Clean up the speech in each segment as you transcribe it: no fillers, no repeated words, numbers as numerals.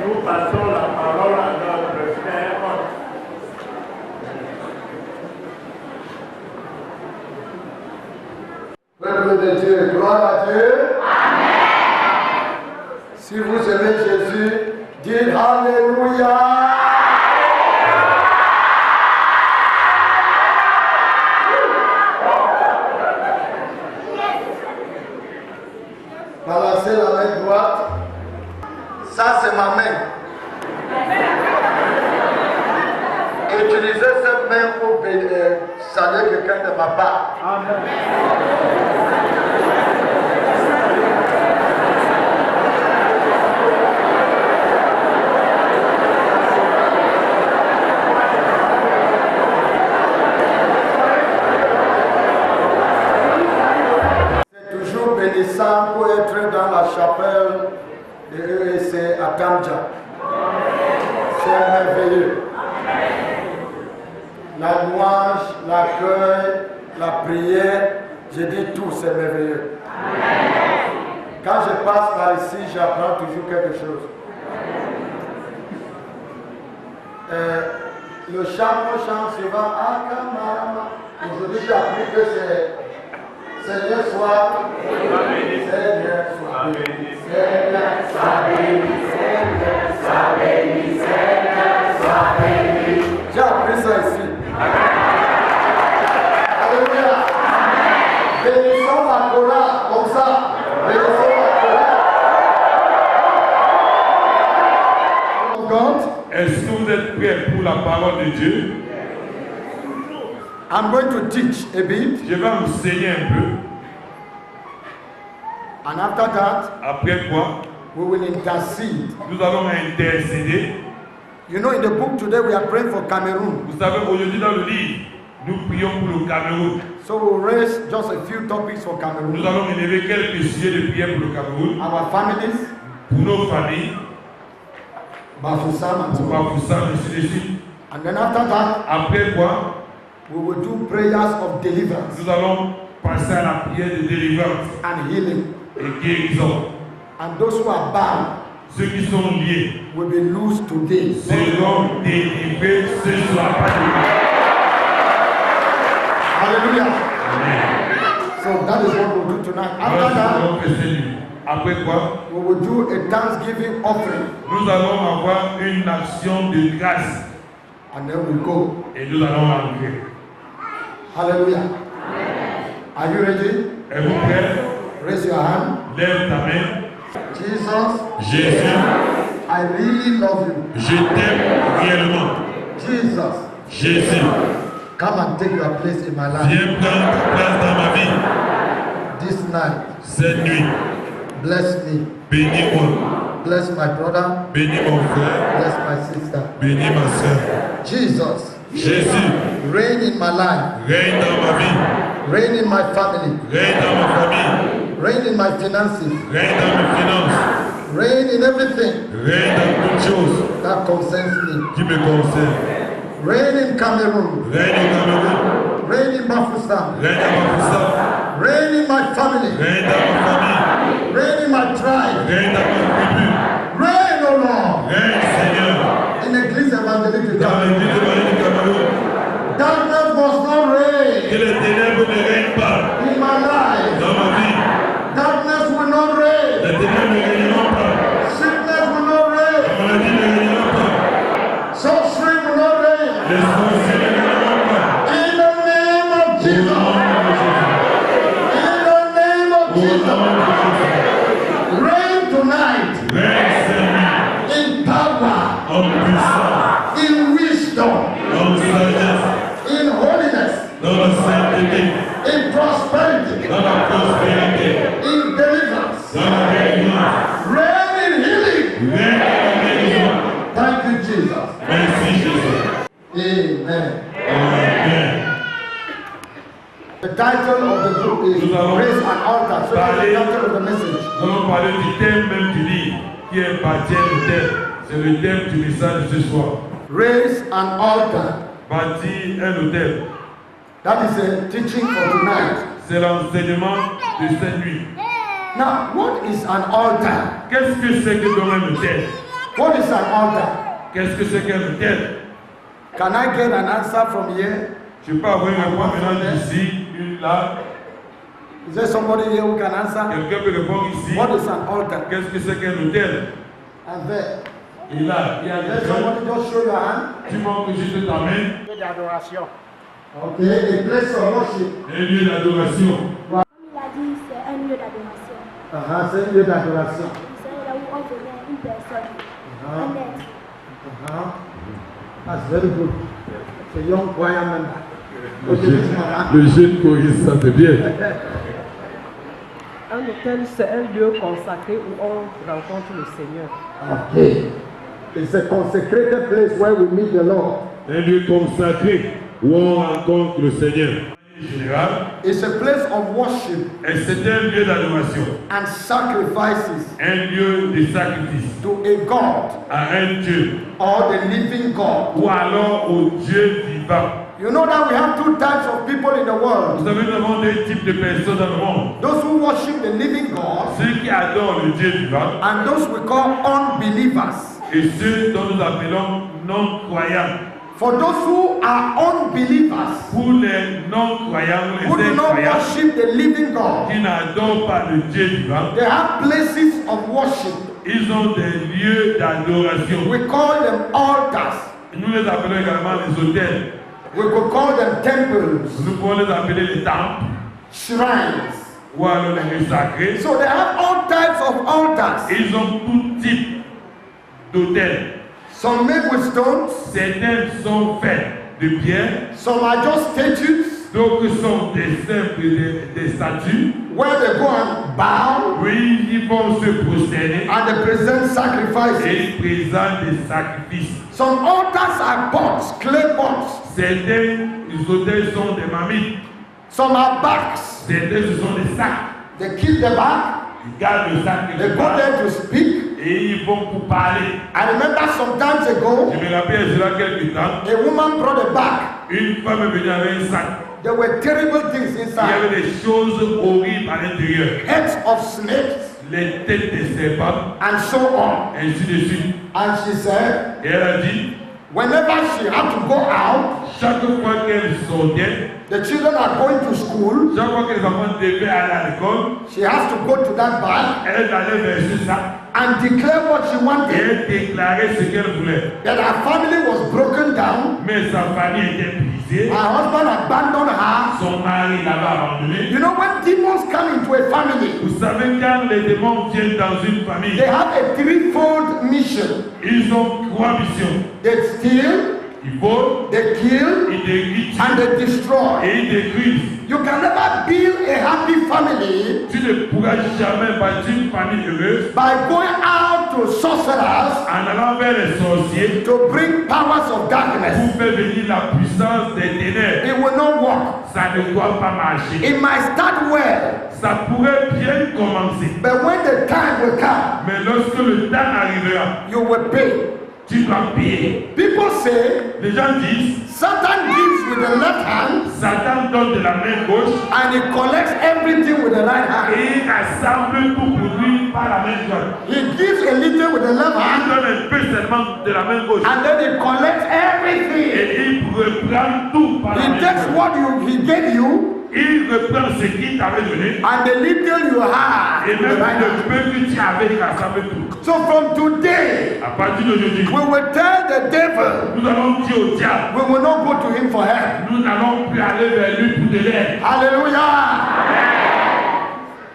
Nous passons la parole à notre frère. Peuple de Dieu, gloire à Dieu. Amen. Si vous aimez Jésus, dites Alléluia. Balancez la main droite. Ça, c'est ma main. Utilisez cette main pour saluer quelqu'un de ma part. Amen. C'est toujours bénissant pour être dans la chapelle de EEC à Tamja. C'est merveilleux. La louange, l'accueil, la prière, je dis tout, c'est merveilleux. Quand je passe par ici, j'apprends toujours quelque chose. Le chant qu'on chante souvent, Akamama. Aujourd'hui, j'ai appris que c'est Seigneur soit béni, Seigneur soit béni, Seigneur soit béni, Seigneur soit béni, Seigneur soit béni. J'ai appris ça ici. Alléluia. Bénissons la chorale comme ça. Bénissons la chorale. Est-ce que vous êtes prêts pour la parole de Dieu? I'm going to teach a bit. Je vais enseigner un peu. And after that, après quoi, we will intercede. Nous allons intercéder. You know, in the book today, we are praying for Cameroon. Vous savez, aujourd'hui dans le livre, nous prions pour le Cameroun. So we'll raise just a few topics for Cameroon. Nous allons élever quelques sujets de prière pour le Cameroun. Our families. Pour nos familles. Bafoussam and so Bafoussam, ainsi de suite. And then after that, après quoi, we will do prayers of deliverance. Nous allons passer à la prière de délivrance. And healing. Et guérison. And those who are bound. Ceux qui sont liés will be loose today. Seront délivrés ce soir. Hallelujah. Amen. So that is what we'll do tonight. After that, après quoi, we will do a Thanksgiving offering. Nous allons avoir une action de grâce. And then we go. Et nous allons rentrer. Hallelujah. Amen. Are you ready? Êtes-vous prêts? Raise your hand. Lève ta main. Jesus, Jésus, I really love you. Je t'aime réellement. Jesus, Jésus, come and take your place in my life. Viens prendre ta place dans ma vie. This night, cette nuit, bless me. Bénis-moi. Bless my brother. Bénis mon frère. Bless my sister. Bénis ma soeur. Jesus, Jésus, reign in my life. Règne dans ma vie. Reign in my family. Règne dans ma famille. Reign in my finances. Règne dans mes finances. Reign in everything. Règne dans toutes choses that concerns me. qui me concernent. Reign in Cameroon. Règne au Cameroun. Reign in Bafoussam. Règne à Bafoussam. Reign in my family. Règne dans ma famille. Reign in my tribe. Règne dans ma tribu. Reign, O Lord. Règne, Seigneur. In l'église évangélique du Dans Cameroun. l'église évangélique du Cameroun. Darkness must not reign. Que les ténèbres ne règnent pas In my life. dans ma vie. Darkness will not reign. Les ténèbres ne régneront pas. Sickness will not reign. La maladie ne règnera pas. Sorcery will not reign. Les sorciers ne régneront pas. In the name of Au Jesus. nom de Jésus. In the name of Au nom Jesus. de Jésus. Reign tonight. Règne, Seigneur. In power. En puissance. In wisdom. En sagesse. In holiness. Dans la sainteté. In prosperity. Dans la prospérité. In deliverance. Dans la délivrance. Reign in healing. Règne dans la guérison. Thank you, Jesus. Merci, Jésus. Amen. Amen. The title of the book is Nous allons Raise an Altar. So that's the title of the message. Nous allons parler du thème même du livre, qui est bâtir le thème. C'est le thème du message de ce soir. Raise an altar. Bâtir un hôtel. That is a teaching for tonight. C'est l'enseignement de cette nuit. Now, what is an altar? Qu'est-ce que c'est que dans un hôtel? What is an altar? Qu'est-ce que c'est qu'un autel? Can I get an answer from here? Je peux avoir une réponse maintenant d'ici, une là. Is there somebody here who can answer? Quelqu'un peut répondre ici. What is an altar? Qu'est-ce que c'est qu'un autel? And there. Et là, il y a Let quelqu'un. somebody just show your hand. Tu montres juste ta main. Lieu d'adoration. Okay, a place of worship. Un lieu d'adoration. Il a dit c'est un lieu d'adoration. C'est un lieu d'adoration. C'est là où on venait une personne, un être. That's very good. It's a young choir member. Okay, this man. Le jeune choriste, ça c'est bien. Un hôtel, c'est un lieu consacré où on rencontre le Seigneur. Okay. It's a consecrated place where we meet the Lord. Un lieu consacré où on rencontre le Seigneur. Général, It's a place of worship et c'est un lieu d'adoration, and sacrifices un lieu de sacrifice to a God à un Dieu or the living God. ou alors au Dieu vivant. You know that we have two types of people in the world. Vous savez, nous avons deux types de personnes dans le monde. Those who worship the living God Ceux qui adorent le Dieu vivant and those we call unbelievers. et ceux dont nous appelons non-croyants. For those who are unbelievers, Pour les non-croyants, who les do not incroyants, worship the living God, qui n'adorent pas le Dieu vivant, they have places of worship. ils ont des lieux d'adoration. We call them altars. Nous les appelons également les hôtels. We could call them temples, Nous pouvons les appeler les temples shrines. ou alors les lieux sacrés. So they have all types of altars. Ils ont tout type d'hôtels. Some made with stones, Certains sont faits de pierre, some are just statues d'autres sont des simples des statues. where they go and bow Oui, ils vont se prosterner and they present sacrifices. et ils présentent des sacrifices. Some altars are pots, clay pots. Certains hôtels sont des marmites, Some are bags. certains ce sont des sacs. They keep the bag, Ils gardent le sac they quelque go part there to speak. et ils vont pour parler. I remember some times ago, Je me rappelle, il y a quelques temps, a woman brought a bag. une femme est venue avec un sac. There were terrible things Il y inside. avait des choses horribles à l'intérieur. Heads of snakes Les têtes des serpents, and so on. ainsi de suite. And she said, Et elle a dit, whenever she had to go out, chaque fois qu'elle sortait, the children are going to school, chaque fois que les enfants devaient aller à l'école, she has to go to that bag elle allait vers ce sac and declare what she et wanted. elle déclarait ce qu'elle voulait. That her family was broken down, Mais sa famille était brisée, her husband abandoned her. son mari l'avait abandonnée. You know, when demons come into a family, Vous savez, quand les démons viennent dans une famille, they have a threefold mission. ils ont trois missions. They steal, Ils volent, they kill, ils détruisent and they destroy. et ils détruisent. You can never build a happy family Tu ne pourras jamais bâtir une famille heureuse by going out to sorcerers en allant vers les sorciers to bring powers of darkness. pour faire venir la puissance des ténèbres. It will not work. Ça ne doit pas marcher. It might start well, Ça pourrait bien commencer. but when the time will come, Mais lorsque le temps arrivera, you will pay. tu dois payer. People say Les gens disent, Satan gives with the left hand Satan donne de la main gauche and he collects everything with the right hand. et il rassemble tout pour lui par la main droite. He gives a little with the left Il hand donne un peu seulement de la main gauche and then he collects everything. et il reprend tout par la He main takes droite. what he gave you Il reprend ce qu'il t'avait donné and the little you have et with the même right le hand. peu que tu avais, il rassemble tout. So from today, À partir d'aujourd'hui, we will tell the devil nous allons dire au diable, we will not go to him for help. nous n'allons plus aller vers lui pour de l'aide. Hallelujah.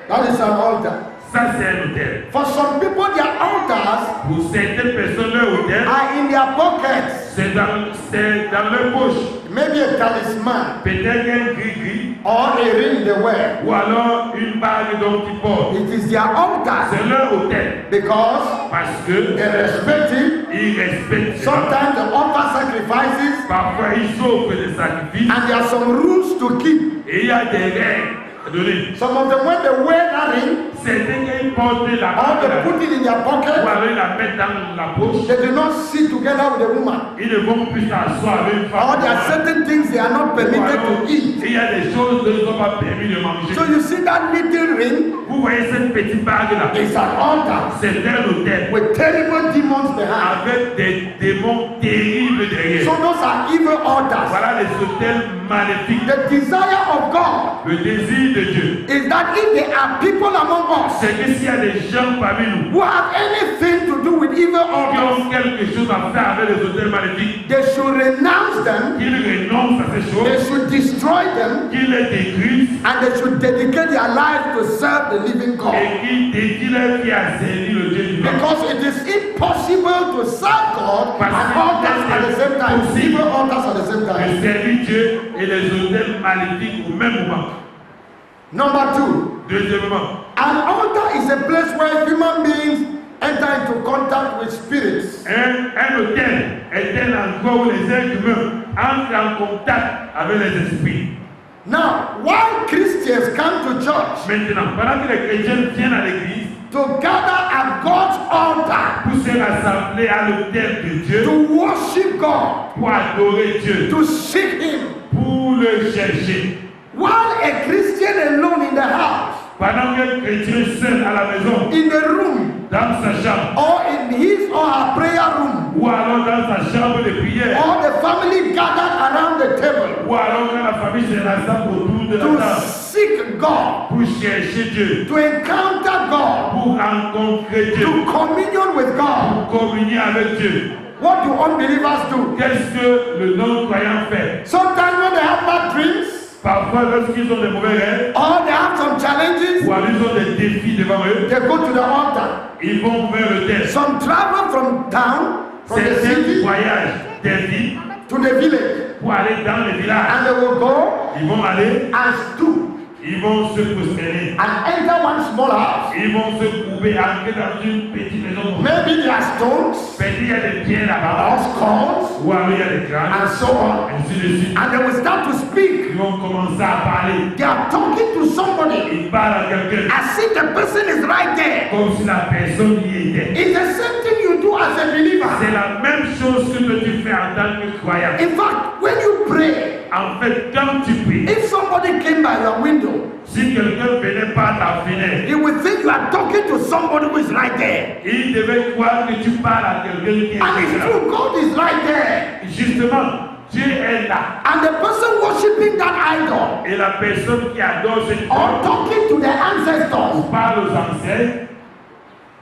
That is an altar. Ça, c'est un hôtel. For some people, their altars Pour certaines personnes, leur hôtel, are in their pockets. c'est dans leur poche. Maybe a talisman Peut-être un gris-gris or a ring they wear. ou alors une bague dont ils portent. It is their altar C'est leur hôtel because parce que they respect it. ils respectent cela. Sometimes they offer sacrifices Parfois, ils offrent des sacrifices and there are some rules to keep. et il y a des règles à donner. Some of them, when they wear that ring Certains, ils portent la or they bague put it in their ou pocket, alors ils la mettent dans la poche. they do not sit together with a woman. Ils ne vont plus s'asseoir avec une femme. Or there are certain things they are not permitted to eat. Il y a des choses qu'ils ne sont pas permis de manger. So you see that little ring Vous voyez cette petite bague là, is an altar c'est un hôtel with terrible demons behind avec des démons terribles derrière. So those are evil altars. Voilà les autels maléfiques. The desire of God Le désir de Dieu, is that if there are people among us c'est que s'il y a des gens parmi nous who have anything to do with evil qui altars, ont quelque chose à faire avec les autels maléfiques, they should renounce them, qu'ils renoncent à ces they choses, should destroy them, qu'ils les détruisent and they should dedicate their lives to serve the living God. et qu'ils dédient leur vie à servir le Dieu vivant. Because it is impossible to serve God and altars at the same time. Evil altars at the same De time. servir Dieu et les autels maléfiques au même moment. Number two, Deuxièmement, an altar is a place where human beings enter into contact with spirits. un autel est un endroit où les êtres humains entrent en contact avec les esprits. Now, while Christians come to church Maintenant, pendant que les chrétiens viennent à l'église to gather at God's altar pour se rassembler à l'autel de Dieu, to worship God, pour adorer Dieu, to seek Him, pour le chercher. while a Christian alone in the house, Pendant qu'un chrétien seul à la maison, in the room, dans sa chambre, or in his or her prayer room, ou alors dans sa chambre de prière, or the family gathered around the table ou alors quand la famille se rassemble autour de la to table seek God, pour chercher Dieu, to encounter God, pour rencontrer Dieu, to communion with God. pour communier avec Dieu. What do unbelievers do? Qu'est-ce que le non-croyant fait? Sometimes when they have bad dreams, Parfois, lorsqu'ils ont des mauvais rêves, or they have some challenges, ou alors ils ont des défis devant eux, they go to the altar. ils vont vers le terre. Some travel from town, from the Certains city voyagent des villes to the village, pour aller dans les villages. and they will go Ils vont aller, and stoop ils vont se prosterner. and enter one small house. Ils vont se couper, entrer dans une petite maison. Maybe there are stones Peut-être il y a des pierres or là-bas, skulls ou alors il y a des crânes, and so on, ainsi de suite. and they will start to speak. Ils vont commencer à parler. They are talking to somebody Ils parlent à quelqu'un as if the person is right there. comme si la personne y était. It's the same thing you do as a believer. C'est la même chose que toi tu fais en tant que croyant. In fact, when you pray, En fait, quand tu pries, if somebody came by your window, si quelqu'un venait par ta fenêtre, he would think you are talking to somebody who is right there. il devait croire que tu parles à quelqu'un qui And est it's là. true, God is right there. Justement, Dieu est là. And the person worshiping that idol Et la personne qui adore cette or talking to the ancestors, parle aux ancêtres,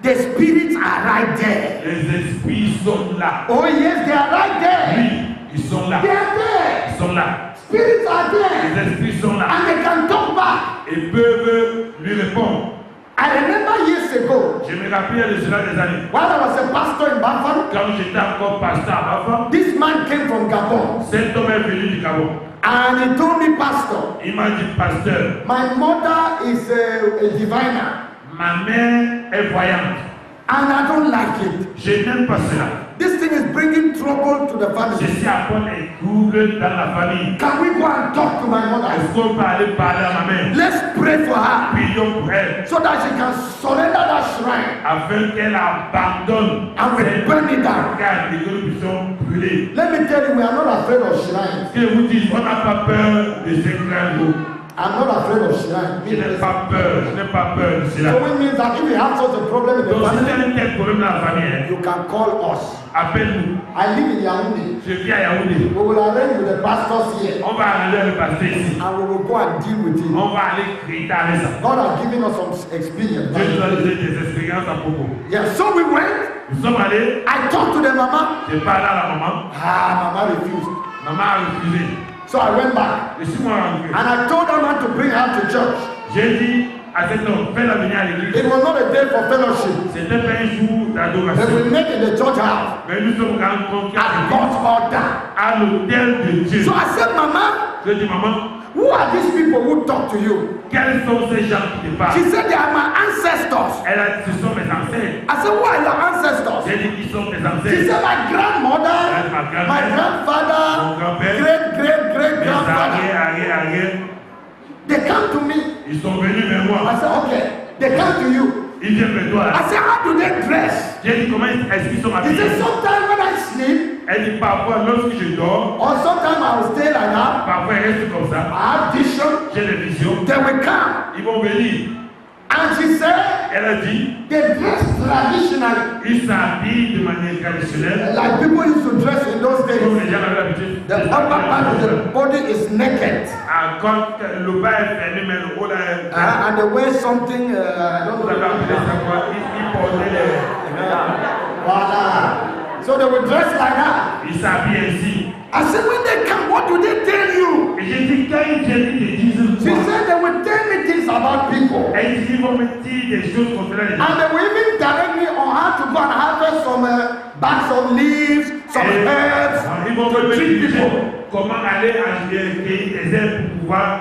the spirits are right there. les esprits sont là. Oh yes, they are right there. Oui, ils sont là. They are there. Ils sont là. Spirits are there. Les esprits sont là. And they can talk back. Et peuvent lui répondre. I remember years ago, Je me rappelle de cela des années. while I was a pastor in Bafan, Quand j'étais encore pasteur à Bafan, this man came from Gabon. cet homme est venu du Gabon. And he told me, Pastor, Il m'a dit, pasteur, my mother is a diviner. ma mère est voyante. And I don't like it. Je n'aime pas cela. This thing is bringing trouble to the family. Ceci apporte des troubles dans la famille. Can we go and talk to my mother? Est-ce qu'on peut aller parler à ma mère? Let's pray for her Prions pour elle, so that she can surrender that shrine afin qu'elle abandonne and we cette burn it down. garde et que nous puissions brûler. Let me tell you, we are not afraid of shrines. Que vous dites, on n'a pas peur de ces grands mots. I'm not afraid of shrines. Je n'ai pas peur, je n'ai pas peur de cela. So it means that if you have such a problem in the Donc si tu family, as un tel problème dans la famille, hein, you can call us. appelle-nous. I live in Yaoundé. Je viens à Yaoundé. We will arrange with the pastors here On va arranger le pasteur ici. and we will go and deal with it. On va aller créer avec ça. God has given us some experience. Dieu nous a donné des expériences à propos. Yeah, so we went. Nous sommes allés, I talked to the mama. j'ai parlé à la maman. Mama refused. Maman a refusé. So I went back Je suis moi rentré. and I told her not to bring her to church. J'ai dit à cet homme, fais-la venir à l'église. It was not a day for fellowship. C'était pas un jour They d'adoration. will make in the church house Mais nous sommes rencontrés at God's altar. à l'hôtel de Dieu. So I said, Mama, Je dis, maman, who are these people who talk to you? quels sont ces gens qui te She parlent? said, they are my ancestors. Elle a dit, ce sont mes ancêtres. I said, who are your ancestors? J'ai dit, qui sont tes She ancêtres? said, my grandmother, Ma grand-mère, my grandfather, mon grand-père, great mes grandfather. arrière. They come to me. Ils sont venus vers I moi. said, okay. They come to you. Ils viennent vers toi. I said, how do they dress? J'ai dit, comment est-ce qu'ils sont He habillés? said, sometimes when I sleep, Elle dit, parfois, lorsque je dors, or sometimes I will stay like that, parfois, ils restent comme ça. I have vision, J'ai des visions. they will come. Ils vont venir. And she said, Elle a dit, they dress traditionally, ils s'habillent de manière traditionnelle. like people used to dress in those Comme days. les gens avaient l'habitude. The upper part of the body is naked. Ah, quand le bas est fermé, mais le haut là est fermé. And they wear something, I don't Vous avez appelé know. ça quoi? Ils portaient les... Voilà. So they would dress like that. Ils s'habillent ainsi. I said, when they come, what do they tell you? Et j'ai dit, quand ils viennent, ils te disent She quoi? said they would tell me things about people. Et ils vont me dire des choses concernant les gens. And they will even direct me on how to go and harvest some bags of leaves, some herbs, Ils vont to me treat dire people. comment aller cueillir des herbes pour pouvoir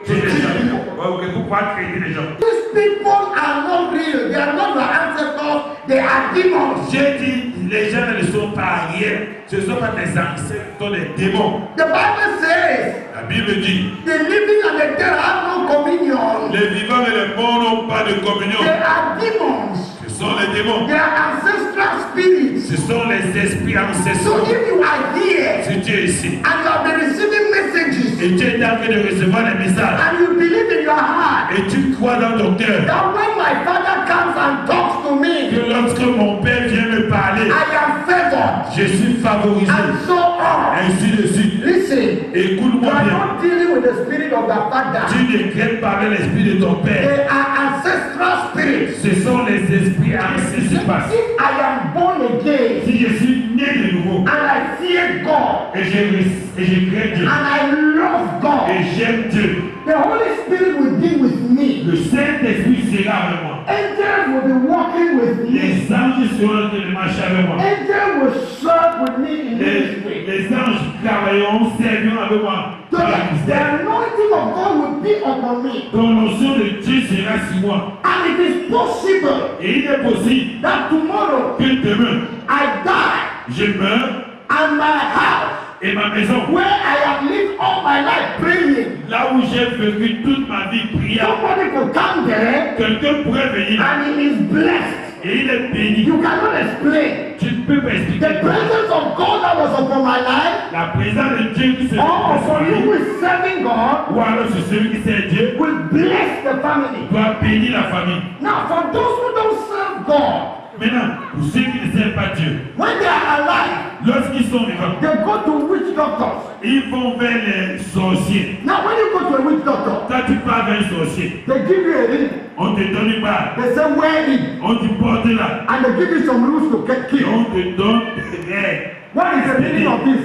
tuer les gens. Pour pouvoir traiter les gens. These people are not real. They are not your ancestors. They are demons. J'ai dit, les gens ne sont pas rien. Ce ne sont pas des ancêtres, ce sont des démons. The Bible says La Bible dit, the living and the dead have no communion. les vivants et les morts n'ont pas de communion. They are demons. Ce sont les démons. They are ancestral spirits. Ce sont les esprits So ancestraux. if you are here Si tu es ici and you have been receiving messages et tu es en train de recevoir des messages and you believe in your heart et tu crois dans ton cœur that when my father comes and talks to me, que lorsque mon père vient me parler, I am favored je suis favorisé, and so on. ainsi de suite. Listen, you Écoute-moi are bien. not dealing with the spirit of the father. Tu ne crées pas avec l'esprit de ton père. They are ancestral spirits. Ce sont les esprits ancestraux. If I am born again Si je suis né de nouveau and I fear God et je crains Dieu and I love God, et j'aime Dieu, the Holy Spirit will be with me. le Saint-Esprit sera avec moi. Angels will be walking with me. Les anges seront en train de marcher avec moi. Angels will serve with me in ministry. Les anges travailleront, serviront avec moi. So Dans la the mystère. anointing of God will be upon me. Ton notion de Dieu sera sur moi. And it is possible Et il est possible that tomorrow que demain, I die je meurs and my house, et ma maison, where I have lived all my life praying, là où j'ai vécu toute ma vie priant, somebody could come there quelqu'un pourrait venir and he is blessed. et il est béni. You cannot explain. Tu ne peux pas expliquer. The presence of God that was upon my life, La présence de Dieu qui se or trouve upon you who is serving God, ou alors sur celui qui sert Dieu, will bless the family. doit bénir la famille. Now, for those who don't serve God, Maintenant, pour ceux qui ne servent pas Dieu, when they are alive, lorsqu'ils sont vivants, they go to witch doctors. ils vont vers les sorciers. Now, when you go to a witch doctor, Quand tu pars vers un sorcier, they give you a ring. on te donne une barre, They say, wear it. on te porte là, And they give you some rules to get et killed. on te donne des règles. What is the meaning of this?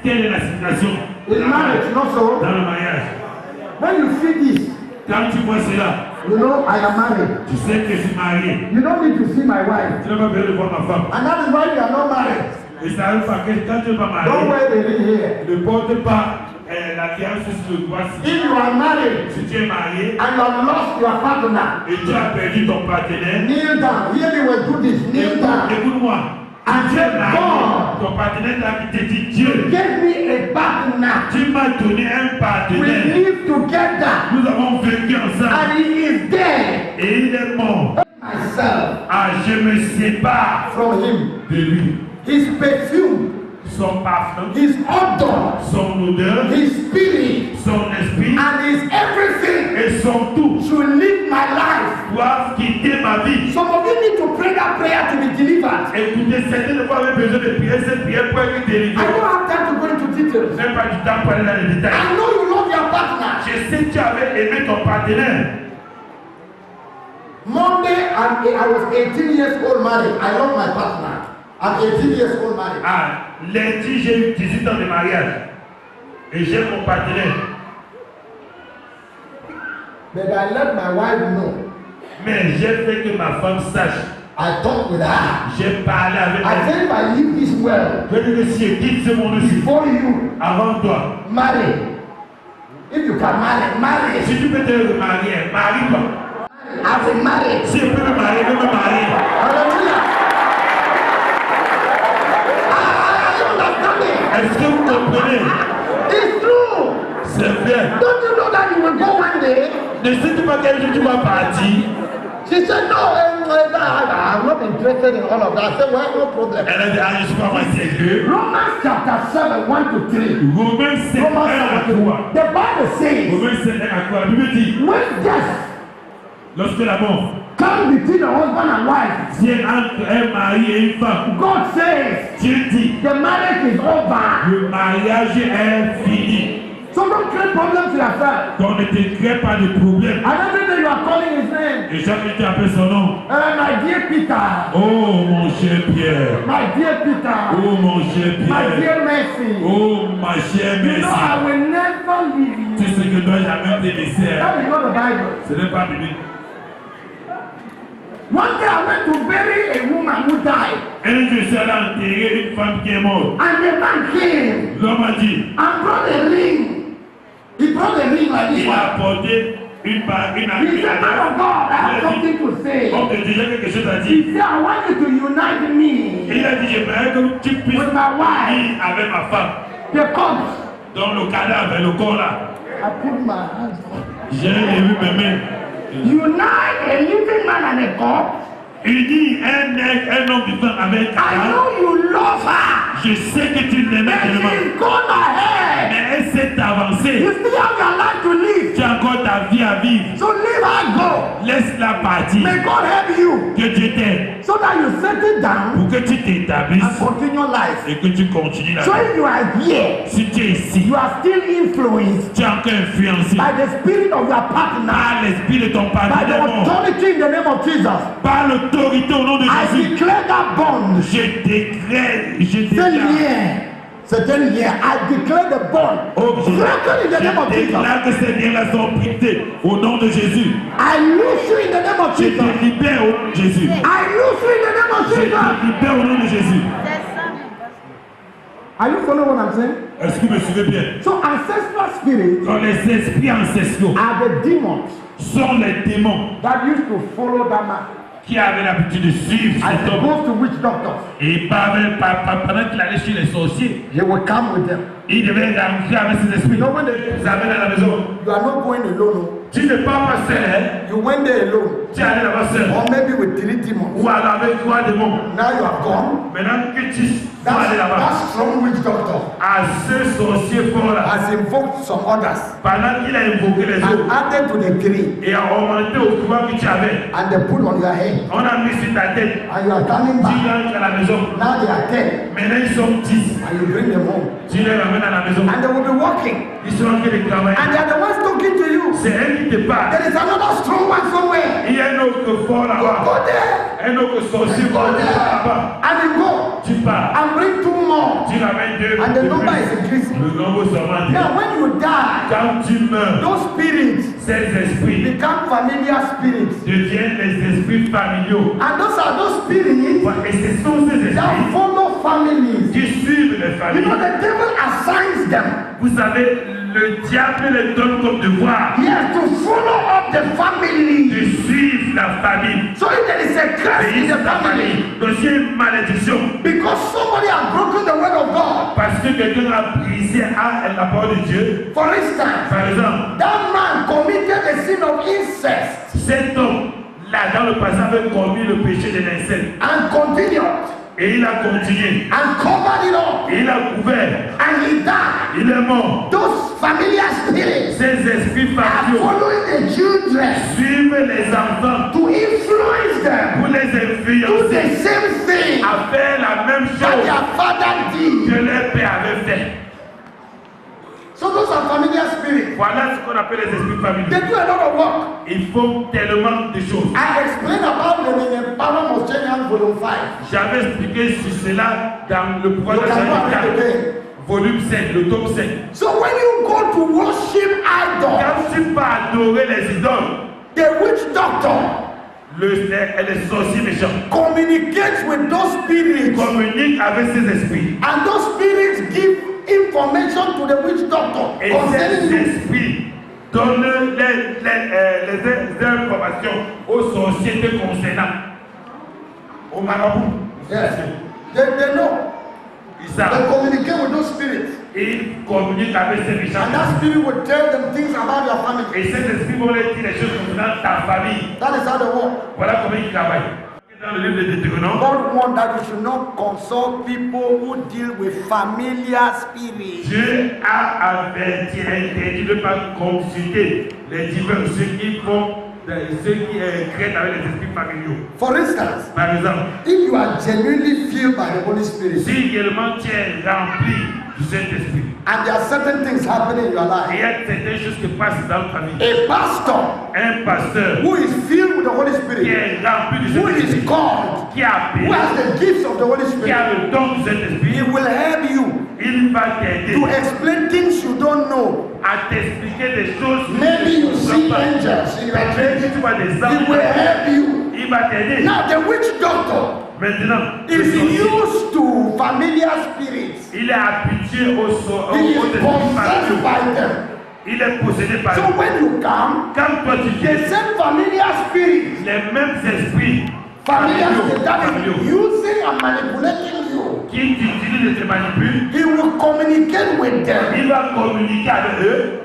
Quelle est la situation In marriage, not so. dans le mariage? When you see this, Quand tu vois cela, you know I am married. tu sais que je suis marié. You don't need to see my wife. Tu n'as pas besoin de voir ma femme. And that is why you are not married. Et ça arrive pas que quand tu n'es pas Don't marié, wear the ring here. ne porte pas l'alliance sur le doigt. If you are married Si tu es marié and you have lost your partner, et tu as perdu ton partenaire, kneel down. Hear me when do this. Kneel down. écoute-moi. And Tu es say, marié, God, ton partenaire t'a quitté, dit Dieu, give me a partner. tu m'as donné un We partenaire. live together. Nous avons vécu ensemble And he is dead. et il est mort. Myself Ah, je me sépare from him. de lui. His perfume, Son parfum, his odor, son odeur, his spirit, son esprit and his everything et son tout should live my life. doivent quitter ma vie. Some of you need to pray that prayer to be delivered. Écoutez, certaines fois, avez besoin de prier cette prière pour être délivré. I don't have time to go into Je details. n'ai pas du temps pour aller dans les détails. I know you love your partner. Je sais que tu avais aimé ton partenaire. Monday, I was 18 years old married. I love my partner. I'm 18 years old married. Ah, lundi, j'ai eu 18 ans de mariage. Et j'aime mon partenaire. But I let my wife know. Mais j'ai fait que ma femme sache. I talked with her. J'ai parlé avec I elle. said if I leave this world Je lui ai dit, si je quitte ce monde-ci, before you avant toi, marry, if you can marry, si tu peux te remarier, marie-toi. I will marry. Si je peux me marier, je me marie. Hallelujah. Are you understanding? Est-ce que vous comprenez? It's true. C'est vrai. Don't you know that you will go one day? Ne sais-tu pas quel jour tu vas partir? She said, no, I'm not interested in all of that. I said, well, no problem. Elle a dit, ah, je ne suis pas moins sérieux. Romans chapter 7, 1 to 3. Romains 7, 1 Romans à 7, 3. the Bible says, Romains 7, 1 à 3. La Bible dit, when death Lorsque la mort comes between a husband and wife, vient entre un mari et une femme, God says Dieu dit, the marriage is over. le mariage est fini. So don't create problems to yourself. Donc ne te crée pas de problème. And every day you are calling his name. Et chaque fois tu appelles son nom. My dear Peter. Oh mon cher Pierre. My dear Peter. Oh mon cher My Pierre. dear Mercy. Oh ma chère You know I Messie. will never leave you. Tu sais que je ne dois jamais te laisser. That is not the Bible. Ce n'est pas biblique. One day I went to bury a woman who died. Un jour, je suis allé enterrer une femme qui est morte. And the man came L'homme a dit, and brought a ring. He brought a ring like this il one. a apporté une He said, man of God, I have something to say. Homme de Dieu, j'ai quelque chose à He dire. said, I want you to unite Et me il a dit, j'aimerais que tu puisses with my wife. vivre avec ma femme. The corpse. Dans le cadavre, le corps là. I put my hands on. J'ai vu mes mains. Unite a living man and a corpse. Il dit, un homme vivant avec un I cadavre. know you love her. Je sais que tu l'aimais And tellement. she's gone ahead. Mais elle s'est avancée. You still have your life to live. Tu as encore ta vie à vivre. So leave her go. Laisse-la partir. May God help you. Que Dieu t'aide. So that you settle down Pour que tu t'établisses and continue life. et que tu continues la So vie. if you are here, Si tu es ici, you are still influenced tu es encore influencé by the spirit of your partner, par l'esprit de ton by the partenaire, authority in the name of Jesus. par l'autorité au nom de I Jésus. declare that bond. Je décrète, je C'est déclare. lien. C'est un lien. I declare the bond. Oh, je Broken in the name of Jesus. déclare que ces liens-là sont brisés au nom de Jésus. I loose you in the name of Je Jesus. te libère au nom de Jésus. I loose you in the name of Je Jesus. te libère au nom de Jésus. Are you following what I'm saying? Est-ce que vous me suivez bien? So ancestral spirits Quand les esprits ancestraux are the demons sont les démons that used to follow that man. qui avaient l'habitude de suivre As cet homme. opposed to witch doctors. Et pendant qu'il allait chez les sorciers, He will come with them. il devait rentrer avec ses esprits. You know when they, Ils avaient dans la maison. you are not going alone. Tu ne pars pas seul, hein? You went there alone. Tu es allé là-bas seul. Or maybe with 3 demons. Ou alors avec 3 démons. Now you are gone. Maintenant que tu vas aller là-bas, That strong witch doctor à ce sorcier fort-là, has invoked some others pendant qu'il a invoqué les and autres, added to the 3 et a augmenté au pouvoir que tu avais, and they put on your head on a mis sur ta tête, and you are coming tu back. rentres à la maison. Now they are 10 Maintenant ils sont 10, and you bring them home tu les ramènes à la maison. and they will be walking Ils sont en train de travailler. and they are the ones talking to you. C'est elle qui te parle. There is another strong one somewhere. Il y a un autre fort là-bas, Go there un autre sorcier fort là-bas. and you go Tu pars, and bring 2 more tu ramènes 2, and the number is increasing. le nombre s'augmente. Now when you die, Quand tu meurs, those spirits ces esprits become familiar spirits deviennent les esprits familiaux. and those are those spirits Et ce sont ces that esprits follow families. qui suivent les You familles. know the devil assigns them. Vous savez, le diable les donne comme devoir He has to follow up the family. de suivre la famille. So if there is a curse Et in the la family, famille. Donc il y a une malédiction because somebody has broken the word of God. parce que quelqu'un a brisé la parole de Dieu. For instance, Par exemple, that man committed the sin of incest cet homme, là, dans le passé, avait commis le péché de l'inceste. and continued Et il a continué. and covered it up Et il a couvert. and he died. Il est mort. Those familiar spirits Ces esprits are familiaux following the children suivent les enfants to influence them pour les do influencer the same thing à faire la même that chose their father did. que leur père avait fait. So those are familiar spirits. Voilà ce qu'on appelle les esprits familiaux. They do a lot of work. Ils font tellement de choses. I explained about them in the Power of Change Volume 5. J'avais expliqué sur cela dans le pouvoir You de can go and read la again. volume 5, le tome 5. So when you go to worship idols, Quand tu vas adorer les idoles, the witch doctor les sorciers méchants communicates with those spirits, communiquent avec ces esprits. and those spirits give information to the witch doctor Et concerning ces you. esprits donnent les informations aux sociétés concernant. Au marabout. Yes. They know. Ils They savent. communicate with those spirits. Et ils communiquent avec ces méchants. And that spirit will tell them things about your family. Et ces esprits vont leur dire les choses concernant ta famille. That is how they work. Voilà comment ils travaillent. Dans le livre de Deutéronome, God wants that you should not consult people who deal with familiar spirits. Dieu a averti, interdit de ne pas consulter les divers ceux qui font ceux qui craignent avec les esprits familiaux. For instance, Par exemple, if you are genuinely filled by the Holy Spirit, si réellement tu es rempli du Saint-Esprit, and there are certain things happening in your et life, il y a certaines choses qui passent dans ta vie. a pastor Un pasteur who is filled with the Holy qui Spirit, est rempli du who Saint-Esprit, is called, qui a appelé, who has the gifts of the Holy qui Spirit, a le don du he Saint-Esprit, will help you il va t'aider to explain things you don't know. à t'expliquer des choses. Maybe you que tu ne see sais pas. angels in your Peut-être dreams. que tu vois des He anges, will help you. il va t'aider. Now the witch doctor Maintenant, is used to familiar spirits. il est habitué aux He is esprits possessed familiaux. by them. Il est possédé par So eux. when you come, Quand toi tu the viens, same familiar spirits, les mêmes esprits familiar familiaux, spirits that is familiaux, using and manipulating you, qui t'utilisent et te manipulent, he will communicate with them. il va communiquer avec eux.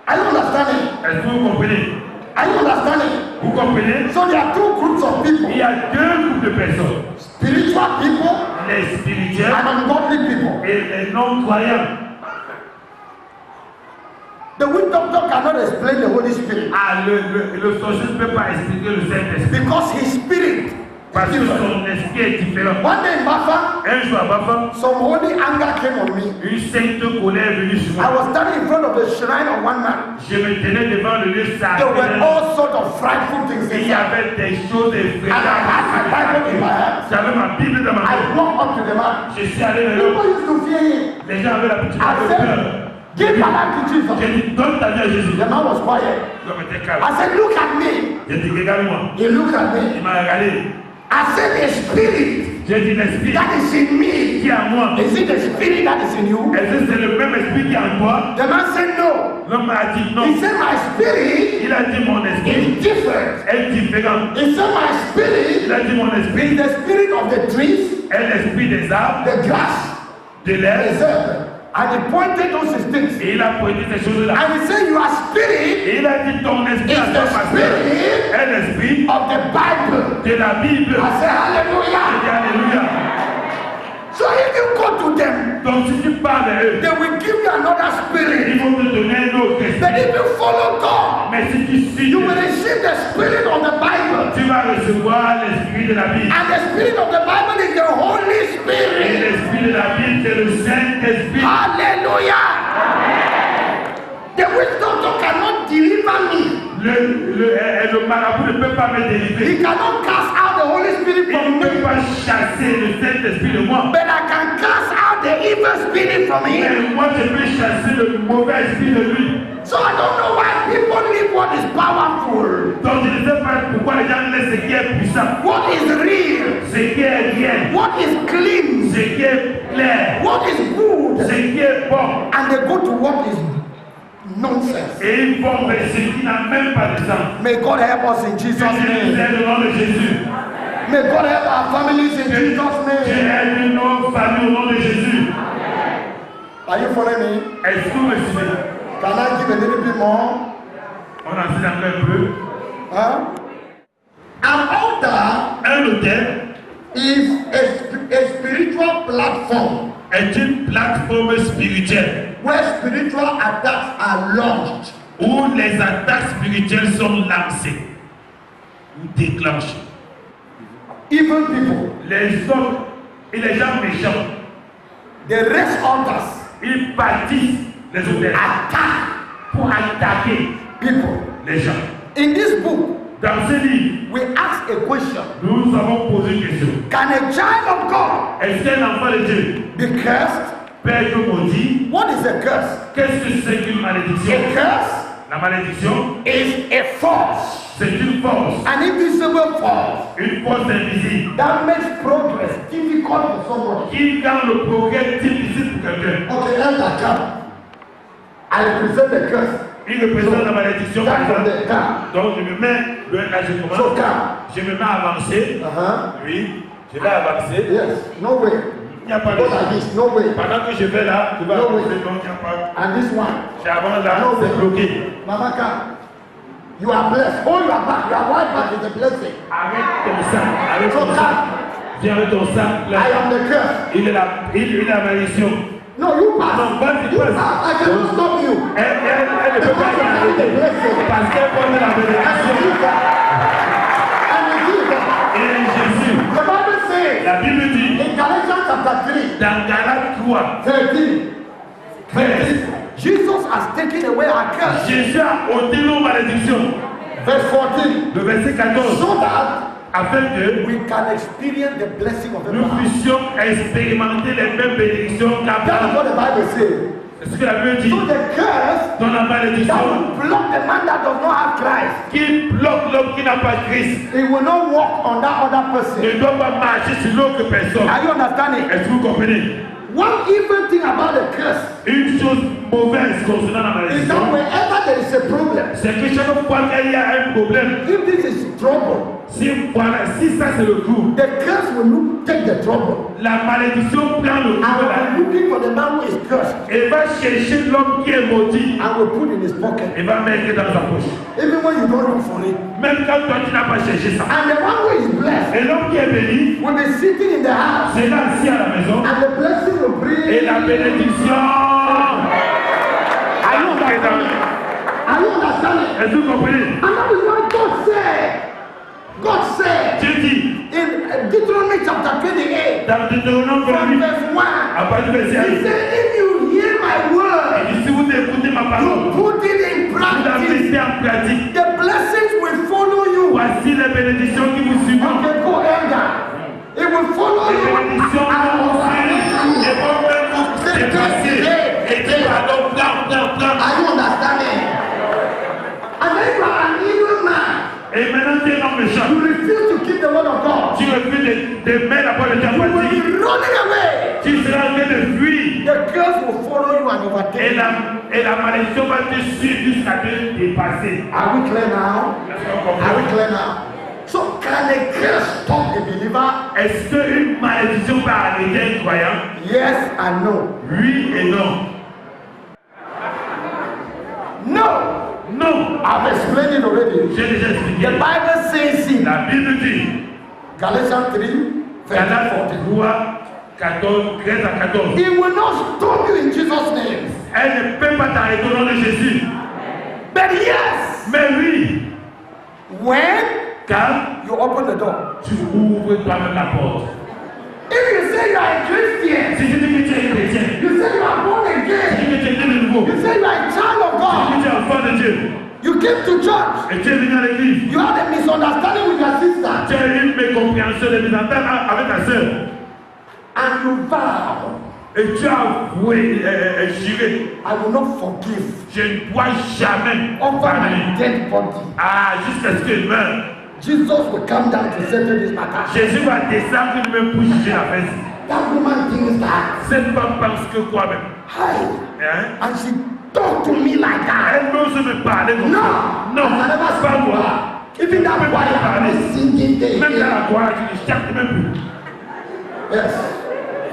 Are you understanding? Est-ce que vous comprenez? Are you understanding? Vous comprenez? So there are two groups of Il people: y a deux groupes de personnes, spiritual people les spirituels and ungodly people. et les non-croyants. The witch doctor cannot explain the Holy Spirit Ah, le sorcier ne peut pas expliquer le Saint-Esprit because his spirit parce is que different. son esprit est différent. One day in Bafa, Un jour à Bafa, some holy anger came on me. une sainte colère est venue sur I moi. was standing in front of the shrine of one man. Je me tenais devant le lieu There were sacré. all sorts of frightful things Il y inside. avait des choses And I had my Bible in my effrayantes. hand. J'avais ma Bible dans ma I main. walked up to the man. Je suis allé vers eux. People used to fear him. Les gens avaient l'habitude I de said, peur. give my life to J'ai Jesus. dit, donne ta vie à Jésus. The man was quiet. L'homme était calme. I said, look at me. J'ai dit, regarde-moi. He looked at Il me. m'a regardé. I said, the spirit J'ai dit, l'esprit that is in me. qui est en moi. Is it the spirit that is in you? Est-ce que c'est le même esprit qui est en toi? The man said, no. L'homme a dit non. He said, my spirit Il a dit, mon esprit is different. est différent. He said, my spirit Il a dit, mon esprit is the spirit of the trees, est l'esprit des arbres, the grass, de the l'air. serpent. And he pointed those things. Et il a pointé ces choses-là. And he said, your spirit Et il a dit, ton esprit is à toi, the pasteur, spirit est l'esprit of the Bible. de la Bible. I said, hallelujah. Et alléluia. So if you go to them, Donc si tu parles à eux, they will give you another spirit. ils vont te donner un autre But esprit. if you follow God, Mais si tu suis, you will receive the spirit of the Bible. tu vas recevoir l'esprit de la Bible. And the spirit of the Bible is the Holy Et Spirit. l'esprit de la Bible, c'est le Saint-Esprit. Hallelujah. The witch doctor cannot deliver me. Le marabout ne peut pas me délivrer. He cannot cast out the Holy Spirit Il from ne peut me. pas chasser le Saint-Esprit de moi. But I can cast out the evil spirit from him. Mais moi, je peux chasser le mauvais esprit de lui. So I don't know why people leave what is powerful, Donc je ne sais pas pourquoi les gens laissent ce qui est puissant, what is real, ce qui est réel, what is clean, ce qui est clair, what is good, ce qui est bon. and they go to what is nonsense. Et ils vont vers ce qui n'a même pas de sens. May God help us in Jesus' Que Dieu nous name. aide au nom de Jésus. May God help our families in Que Jesus' Dieu name. aide nos familles au nom de Jésus. Are you following me? Est-ce que vous me suivez? Can I give a little bit more? On enseigne encore un peu. Huh? An altar Un hôtel is a spiritual platform est une plateforme spirituelle where spiritual attacks are launched. où les attaques spirituelles sont lancées ou déclenchées. Evil people, Les hommes et les gens méchants, they raise altars, ils bâtissent les hôtels attack pour attaquer people. les gens. In this book, Dans ce livre, we ask a question. nous avons posé une question. Can a child of God Est-ce qu'un enfant de Dieu be cursed? peut être maudit? What is a curse? Qu'est-ce que c'est qu'une malédiction? A curse La malédiction, is a force, c'est une force, an invisible force une force invisible that makes progress difficult for somebody. qui rend le progrès difficile pour quelqu'un. Okay, elder, come. I represent the curse. Il représente la malédiction par Stand from exemple. the come. Donc je me mets, là je So commence, come. je me mets à avancer. Oui, je vais avancer. Yes. No way. Il n'y a pas de Go like this. No way. Pendant que je vais là, je vais No way. avancer, donc il n'y a pas. And this one. J'avance là, No c'est way. bloqué. Mama, come. You are blessed. Hold your back. Your right back is a blessing. Arrête ton sac, arrête So ton sac. come. Viens avec ton sac là. I am the curse. Il est la malédiction. No, you pass. Non, vas-y, You passe. pass. I cannot stop you. Elle ne peut pas y arrêter. Parce qu'elle porte la bénédiction. Et Jésus. The Bible says La Bible dit, in Galatians chapter 3, dans Galates 3, 13, Jesus has taken away our curse. Jésus a ôté nos malédictions. Verse 14. Le verset 14. So that Afin que we can experience the blessing of nous Abraham. puissions expérimenter les mêmes bénédictions That is qu'Abraham. what the Bible says. C'est ce que la Bible dit. So the curse Dans la that malédiction will block the man that does not have Christ, qui bloque l'homme qui n'a pas Christ it will not walk on that other person. ne doit pas marcher sur l'autre personne. Are you understanding? Est-ce que vous comprenez? One evil thing about the curse Une chose mauvaise concernant la is that malédiction, whenever there is a problem, c'est que chaque fois qu'il y a un problème, if this is trouble, si ça c'est le coup, the curse will look, take the trouble. la malédiction prend le I coup will be looking for the man who is cursed et va chercher l'homme qui est maudit and will put in his pocket, et va mettre dans sa poche. even when you don't look for it. Même quand toi tu n'as pas cherché ça. And the one who is blessed Et l'homme qui est béni, will be sitting in the house, c'est là assis à la maison and the blessing will bring. et la bénédiction. Are you understanding? Are you understanding? Est-ce que vous comprenez? And that is why God said Dieu dit in Deuteronomy chapter 28, dans Deutéronome from 28, verse 1, à partir du verset He 1, said, if you hear my word, il dit, si vous écoutez ma you parole, put it in vous la practice, mettez en pratique, the blessings will follow you. voici les bénédictions qui vous suivront. Okay, go elder. It will follow Les you. bénédictions vont vous suivre et vont même vous dépasser. Et Dieu va donc prendre. Are you understanding? And then you are an evil man. Et maintenant tu es un homme méchant. You refuse to keep the word of God. Tu refuses de mettre la parole de Dieu en You will pratique. be running away. Tu seras en train de fuir. The curse will follow you and overtake Et you. la malédiction va te suivre jusqu'à te dépasser. Are we clear now? Est-ce qu'on Are we comprend? clear now? So can a curse stop a believer? Est-ce qu'une malédiction va arrêter un croyant? Yes and no. Oui et non. No. Non. I've explained it already. J'ai déjà The expliqué. Bible says in La Bible dit, Galatians 3, Galates 14. 3, 14, 13 à 14. It will not stop you in Jesus' name. Elle ne peut pas t'arrêter au nom de Jésus. But yes, Mais oui, when quand you open the door. tu ouvres toi-même la porte. If you say you are a Christian, Si tu dis que tu es chrétien, you say you are born si again, tu dis que tu es né de nouveau, you si say you are a child of tu God, dis que tu es enfant de Dieu, you came to church, et tu es venu à l'église, you had a misunderstanding with your sister, tu as eu une mécompréhension des mésententes avec ta soeur, and you vow, et tu as avoué, juré, I will not forgive je ne dois jamais over my pardonner. dead body. Jusqu'à ce qu'il meure. Jesus will come down to settle this matter. Jésus va descendre lui-même pour juger la fête. That woman thinks that. Cette femme pense que quoi même? Hi. Hein? And she talked to me like that. Elle n'ose me parler comme No. ça. Non, I never pas spoke to moi. her. Even that choir was singing there. Même dans la gloire, tu ne cherches même plus. Yes.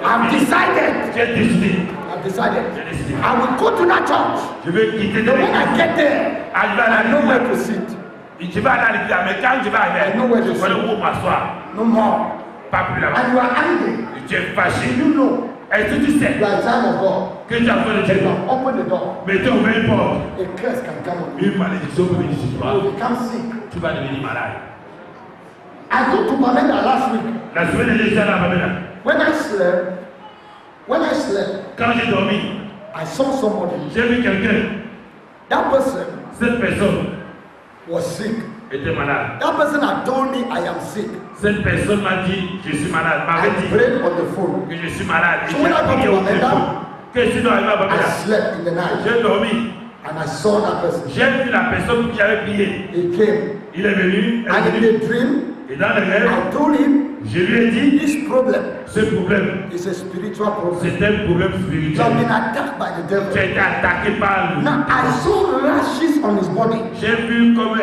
I've decided. J'ai décidé. I've decided. I will go to that church. Je vais quitter But when I l'église. get there, Je vais aller I à know where to l'église. sit. Je vais aller à l'église, mais quand je vais arriver, I know where to je vais aller où m'asseoir. No more. Pas plus là-bas. And you are angry. Tu es fâché. You know. Est-ce que tu sais You are a child of God. que tu as fait de Dieu? Now open the door. Mais tu as ouvert une porte. A curse can come on you. Une malédiction peut venir sur You toi. will become sick. Tu vas devenir malade. I go to Bamenda last week. La semaine dernière, j'étais à la Babylone. When I slept, Quand j'ai dormi, I saw somebody. j'ai vu quelqu'un. That person Cette personne was sick. était malade. That person had told me I am sick. Cette personne m'a dit, je suis malade. I M'avait dit prayed on the phone. que je suis malade. Et So j'ai when I appliqué got to au téléphone. Bamenda, Que je suis arrivé à I Babylone. slept in the night J'ai dormi. and I saw that person. J'ai vu la personne qui avait prié. He came Il est venu. Elle and est in venue. a dream, Et dans le rêve, I told him je lui ai dit, this problem ce problème, is a spiritual problem. c'est un problème You have spirituel. been attacked by the Tu as devil. été attaqué par lui. Now I saw rashes on his body, J'ai vu comme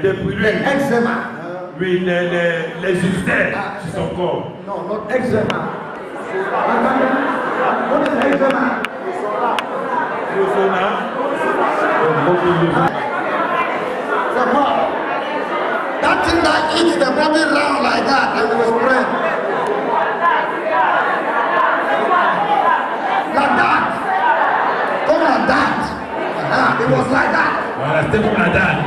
des the brûlures, eczema. oui, les ulcères sur son corps. No, not eczema. What is eczema? Come on. That thing that eats the body round like that and will spread. Like that. C'était comme la dame.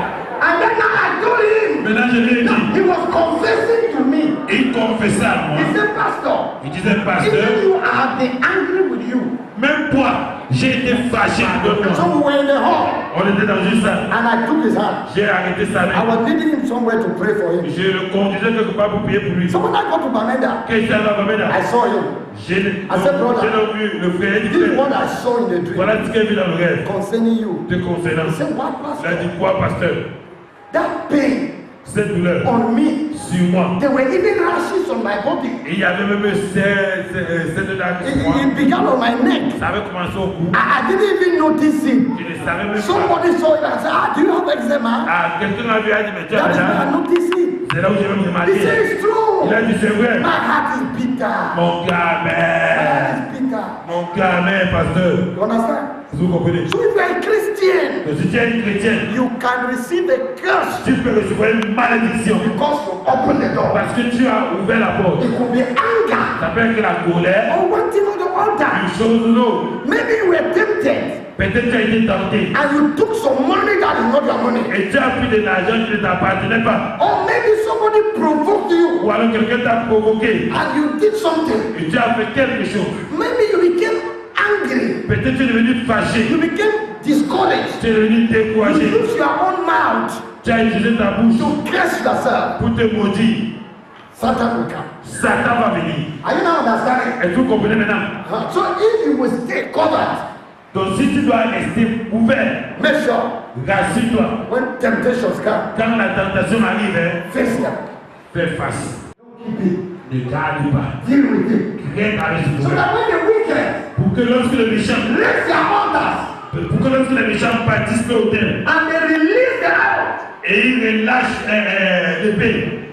And then now I told him. Maintenant, je lui ai dit. He was confessing to me. Et il confessait à moi. He said, Pastor, Il disait, even pasteur, you have been angry with you. même toi, j'ai été fâché de So toi. we were in the hall, On était dans une salle. and I took his hand. J'ai arrêté sa I main. was leading him somewhere to pray for him. Je le conduisais quelque part pour prier pour lui. So when I got to Bamenda, Quand il s'est arrivé I là, saw him. j'ai brother, vu le frère. Il This is dit, what I saw in the dream voilà ce qu'il a vu dans le rêve. concerning you. Te concernant. He said, what, Il a dit Pastor? quoi, pasteur? That pain Cette douleur on me, sur moi. there were even rashes on my body. Et il y avait même cette date sur moi. It began on my neck. Ça avait commencé au cou. I didn't even notice it. Je ne savais même pas. Somebody saw it and said, do you have eczema? Ah, quelqu'un m'a vu et a dit, mais tu as That is why I déjà. noticed it. C'est là où j'ai même He remarqué. said, it's true. Il a dit, c'est vrai. My heart is bitter. Mon cœur My amer. heart is bitter. Mon cœur amer, pasteur. You understand? Vous comprenez? So if you are a Christian, Donc, si tu es une chrétienne, you can receive a curse tu peux recevoir une malédiction. because you open the door. Parce que tu as ouvert la porte. It could be anger Ça peut être la colère. or one thing or the other. Une chose ou l'autre. Maybe you were tempted Peut-être tu as été tenté. and you took some money that is not your money. Et tu as pris de l'argent qui ne t'appartenait pas. Or maybe somebody provoked you Ou alors quelqu'un t'a provoqué. and you did something. Et tu as fait quelque chose. Maybe you became angry. Peut-être tu es devenu fâché. You became discouraged. Tu es devenu You découragé. use your own mouth Tu as utilisé ta bouche to curse yourself. pour te maudire. Satan will come. Satan va venir. Are you now understanding? Et vous comprenez maintenant? So if you will stay covered, Donc si tu dois rester ouvert, make sure rassure-toi. when temptations come, Quand la tentation arrive, hein, face them. fais face. Keep it. Ne garde pas. Deal with it. Reste avec ce So problème. that when the wicked Pour que lorsque le méchant, raise their altars pour que lorsque le méchant participe au thème and they release the out, et il relâche l'épée,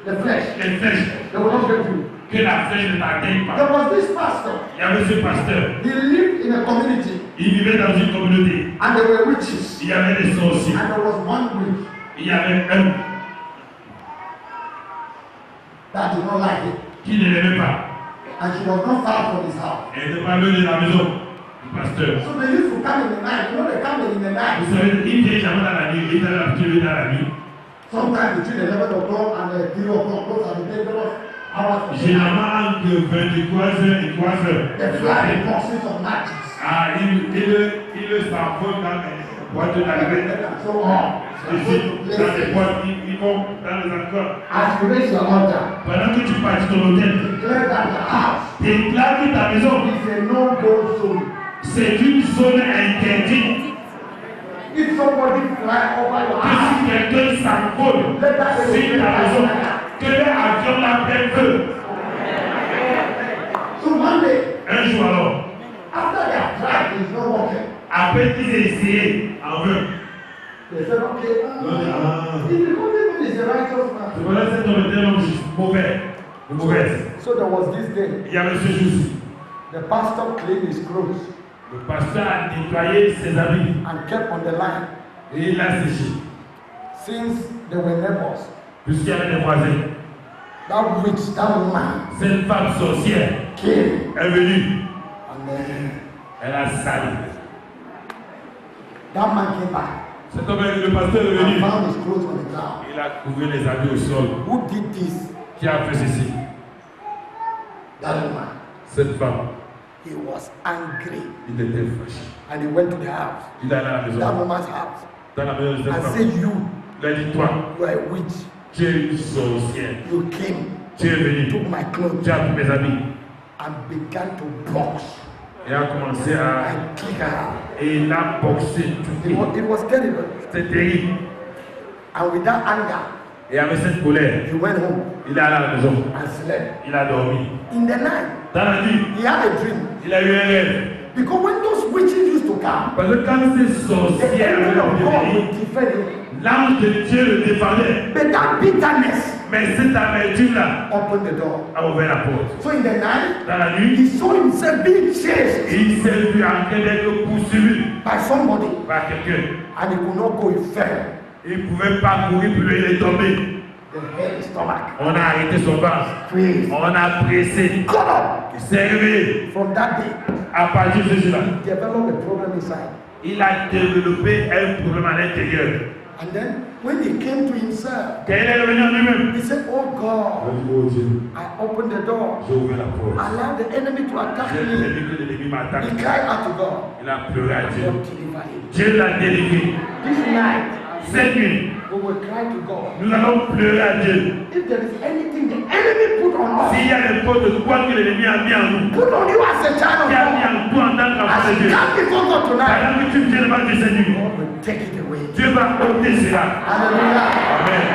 the flesh, les flèches, they will not get you. que la flèche ne t'atteigne There pas. was this pastor. Il y avait ce pasteur, He lived in a community il vivait dans une communauté. and there were witches. Il y avait des sorciers. And there was one witch Il y avait un that did not like it. qui ne l'aimait pas. And she was not far from his house. Elle n'était pas loin de la maison du pasteur. So they used to come in the night. You know they come in the night. Vous savez, il vient jamais dans la nuit, il est habitué dans la nuit. Sometimes between 11 o'clock and 3 o'clock, those are the dangerous hours. Généralement, entre 23h et 3h. They fly in boxes of matches. Ah, il s'envole dans les boîtes de la grève. And so on. Ici, dans les boîtes, ils vont dans les accords. As you raise your altar, Pendant que tu partis ton hôtel, declare that the house déclare que ta maison, is a no-go zone. c'est une zone interdite. If somebody fly over your Que house, si quelqu'un s'envole let that sur ta maison, que l'avion la prenne feu. So one day, Un jour alors, after they have tried, it's not working. après qu'ils aient essayé en vain, They said, okay, it's because even is a righteous je man. connais cet homme était un homme mauvais, de mauvaise. So there was this day, Il y avait ce jour-ci. the pastor cleaned his clothes Le pasteur a nettoyé ses habits and kept on the line. et il l'a séché. Since they were neighbors, Puisqu'il y avait des voisins. that witch, that woman Cette femme sorcière came est venue. and then Elle a sali. that man came back Cet homme, le pasteur est and venu. found his clothes on the ground. Il a couvert les habits au sol. Who did this? Qui a fait ceci? That woman. Cette femme. He was angry Il était fâché. and he went to the house, Il est allé à la that maison. woman's house, Dans la maison de cette and femme. said, you Il a dit, toi, are a witch. tu es une sorcière. You came, Tu es venu. took my clothes Tu as pris mes habits. and began to box Et a commencé à. and kick her. Et il a boxé tout. It was terrible. C'était terrible. And with that anger, Et avec cette colère, he went home il est allé à la maison. and slept. Il a dormi. In the night, Dans la nuit, he had a dream. il a eu un rêve. Because when those witches used to come, Parce que quand ces the sorcières angel of venaient God venir, would defend him. l'ange de Dieu le défendait. But that bitterness Mais cette amertume-là opened the door. a ouvert la porte. So in the night, Dans la nuit, he saw himself being chased il s'est vu en train d'être poursuivi by somebody par quelqu'un. and he could not go, he fell. Il ne pouvait pas courir, puis lui, il est tombé. The head, stomach, On a arrêté son ventre. praise. On a pressé. Got up. Il s'est réveillé. From that day, À partir de ce jour-là, he developed a problem inside. Il a développé un problème à l'intérieur. And then, when he came to himself, Quand il est revenu à lui-même, he said, oh God, oh Dieu, I opened the door. j'ai ouvert la porte. Allow the enemy to attack J'ai me. permis que l'ennemi m'attaque. He cried out to God. Il a pleuré à Dieu. God delivered him. Dieu l'a délivré. This night, Cette nuit, we will cry to God. nous allons pleurer à Dieu. If there is anything the enemy put on us, S'il y a des fautes de quoi que l'ennemi a mis en nous, put on you as a child qui a mis of en toi en tant God, qu'enfant as de you Dieu, come before God tonight, pendant que tu viens devant Dieu cette nuit, God will take it away. Dieu va ôter cela. Hallelujah. Amen.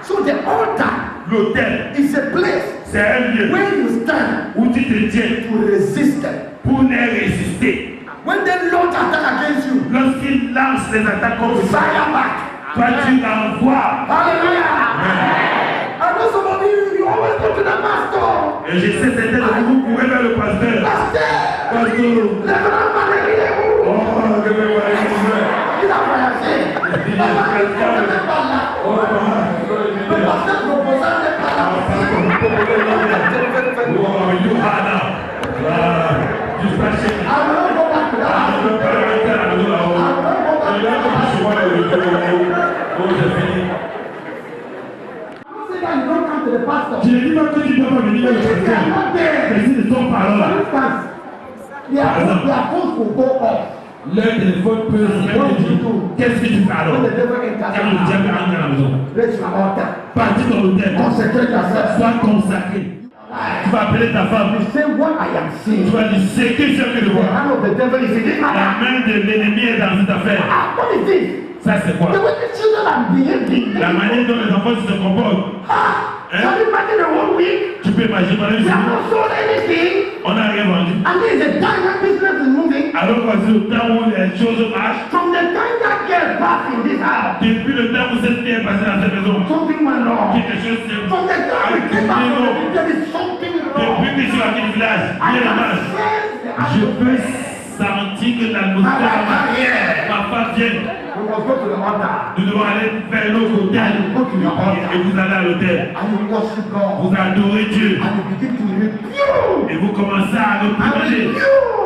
So the altar L'autel, is a place c'est un lieu where you stand où tu te tiens to resist them. pour ne résister. When they launch attack against you, Lorsqu'il lance les attaques contre toi, fire back. toi tu l'envoies. Hallelujah. I know some of you always go to the pastor. Et je sais certains de vous courez vers le pasteur. Pastor, Pasteur, le grand malade, il est où? oh, que me voyez Il a voyagé. Le pasteur n'est pas là. Le pasteur proposant n'est pas là. oh, Yohana. Tu vas chez I will go back to that. Je veux pas arrêter à la maison là-haut. Et là, quand tu sois le retour là-haut, oh, c'est fini. Say that you don't come to the pastor. Je ne dis pas que tu dois pas venir vers le They are pasteur. not there. Mais s'ils ne sont pas For là, instance, their phones will go off leur téléphone peut se mettre et dire, qu'est-ce que tu fais alors? when the devil enters Quand le the diable house. entre à la maison, Raise your altar. partis dans l'hôtel, Consecrate yourself. sois consacré. Tu vas appeler ta femme, You say what I am tu seeing. vas dire, c'est que je veux The voir. hand of the devil is in this La matter. main de l'ennemi est dans cette affaire. Ah, what is this? Ça c'est quoi? The way the children are behaving. La manière dont les enfants se comportent. Can you imagine the whole week? Tu peux imaginer pendant une We have semaine, not sold anything. on n'a rien vendu. And there is a time when business is moving. Alors qu'on dit au temps où les choses marchent, From the time that girl passed in this house, depuis le temps où cette fille est passée dans cette maison, something went wrong. quelque chose s'est From the time we came back from the village, there is something wrong. Depuis que je suis arrivé du village, I il y a can dommage. sense the Je peux atmosphere. sentir que l'atmosphère ma femme vient. We must go to the altar. Nous devons aller vers l'autre hôtel. Et vous allez à l'hôtel. And you worship God. Vous adorez Dieu. And you begin to rebuke. Et vous commencez à And réprimander.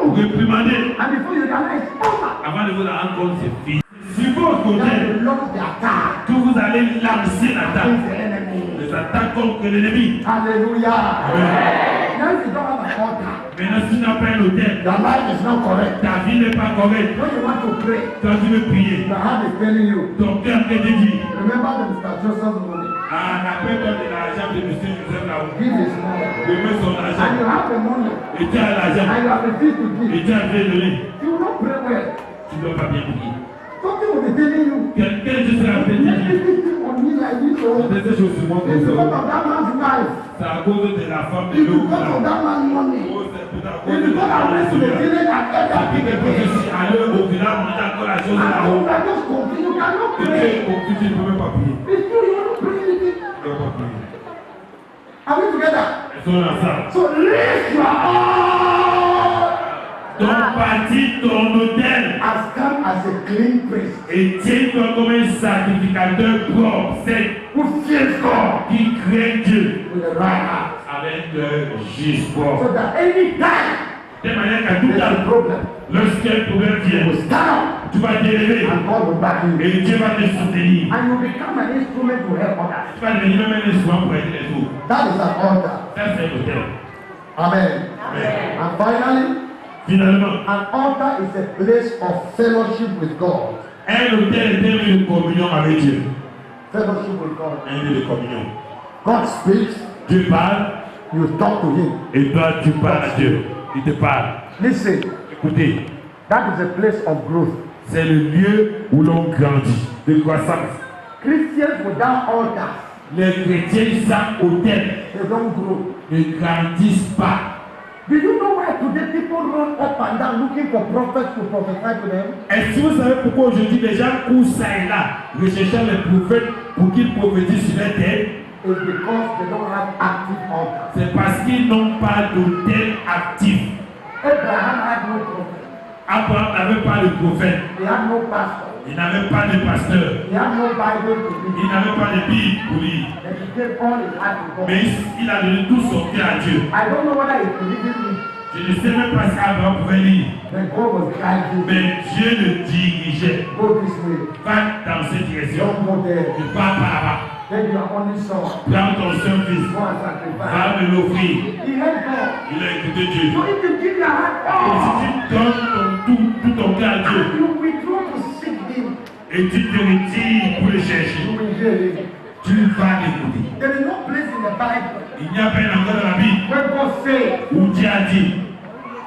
Vous rebuke. réprimandez. And before you realize, over. Avant de vous rendre compte, c'est fini. Sur votre Then hôtel, you launch the attack que vous allez lancer l'attaque. against the enemy. Les attaques contre l'ennemi. Hallelujah. Amen. Now if you don't have an altar, Maintenant, si tu n'as pas un hôtel, your life is not correct. ta vie n'est pas correcte. When you want to pray, Quand tu veux prier, your heart is telling you. ton cœur te dit, Remember the Mr. Joseph's money. après donne l'argent de M. Joseph là-haut. Give his money. Remets son And argent. you have the money. Et tu as l'argent. And you have refused to Et give. tu as fait donner. You will not pray well. Tu ne dois pas bien prier. Something will be telling you. Quelqu'un te sera fait Let dire. me think on me like this. Oh. Ces choses sur moi It's comme because ça. of that man's wife. C'est à cause de la femme de It's l'autre because of là. that man's money. Oh, c'est tout à It's cause de because I la went to the village and ate that thing Parce que again. si à l'heure au village, on dit encore la chose And là-haut. I just continue. You cannot Et pray. tu ne peux même pas prier. It's true. You want to pray anything. Tu ne dois pas prier. Are we together? Elles sont ensemble. So lift your all. Ton parti, ton hôtel. Has come as a clean priest. Et tiens-toi comme un sacrificateur propre, sec, Who fears God qui craint Dieu with the right heart. avec le juste So corps. that any time De manière qu'à tout there's a temps, problem, lorsqu'un problème you vient, will stand up tu vas t'élever and God will back you. et Dieu va te soutenir. And you become an instrument to help others. Tu vas devenir même un instrument pour aider les autres. That is an altar. Ça, c'est un hôtel. Amen. Amen. And finally, Finalement, an altar is a place of fellowship with God. un hôtel est un lieu de communion avec Dieu. Fellowship with God. Un lieu de communion. God speaks, Dieu parle you talk to Him. et toi, tu parles à Dieu. Il te parle. Listen, Écoutez, that is a place of growth. c'est le lieu où l'on grandit, de croissance. Christians without altars, Les chrétiens sans hôtel they don't grow. ne grandissent pas. Do you know why today people run up and down looking for prophets to prophesy to them? Est-ce que vous savez pourquoi aujourd'hui les gens courent ça et là, recherchant les prophètes pour qu'ils prophétisent sur la terre? It's because they don't have active altars. C'est parce qu'ils n'ont pas d'hôtel actif. Abraham had no prophet. Abraham n'avait pas de prophète, He had no pastor. il n'avait pas de pasteur, He had no Bible to il read. n'avait pas de Bible pour lire. Then he gave all his heart to God. Mais il a donné tout son cœur à Dieu. I don't know whether he believed in me. Je ne sais même pas si Abraham pouvait lire. Then God was guiding him. Mais Dieu le dirigeait. Go this way. Va dans cette direction. Don't go there. Ne va pas là-bas. Then your only son. Prends ton seul fils. Go and sacrifice. Va me l'offrir. He heard God. Il a écouté Dieu. So if you give your heart Et all, si tu donnes tout ton cœur à Dieu you withdraw to seek him, et tu te retires pour le chercher, you will hear him. tu vas l'écouter. There is no place in the Bible Il n'y a pas un endroit dans la Bible where God said où Dieu a dit,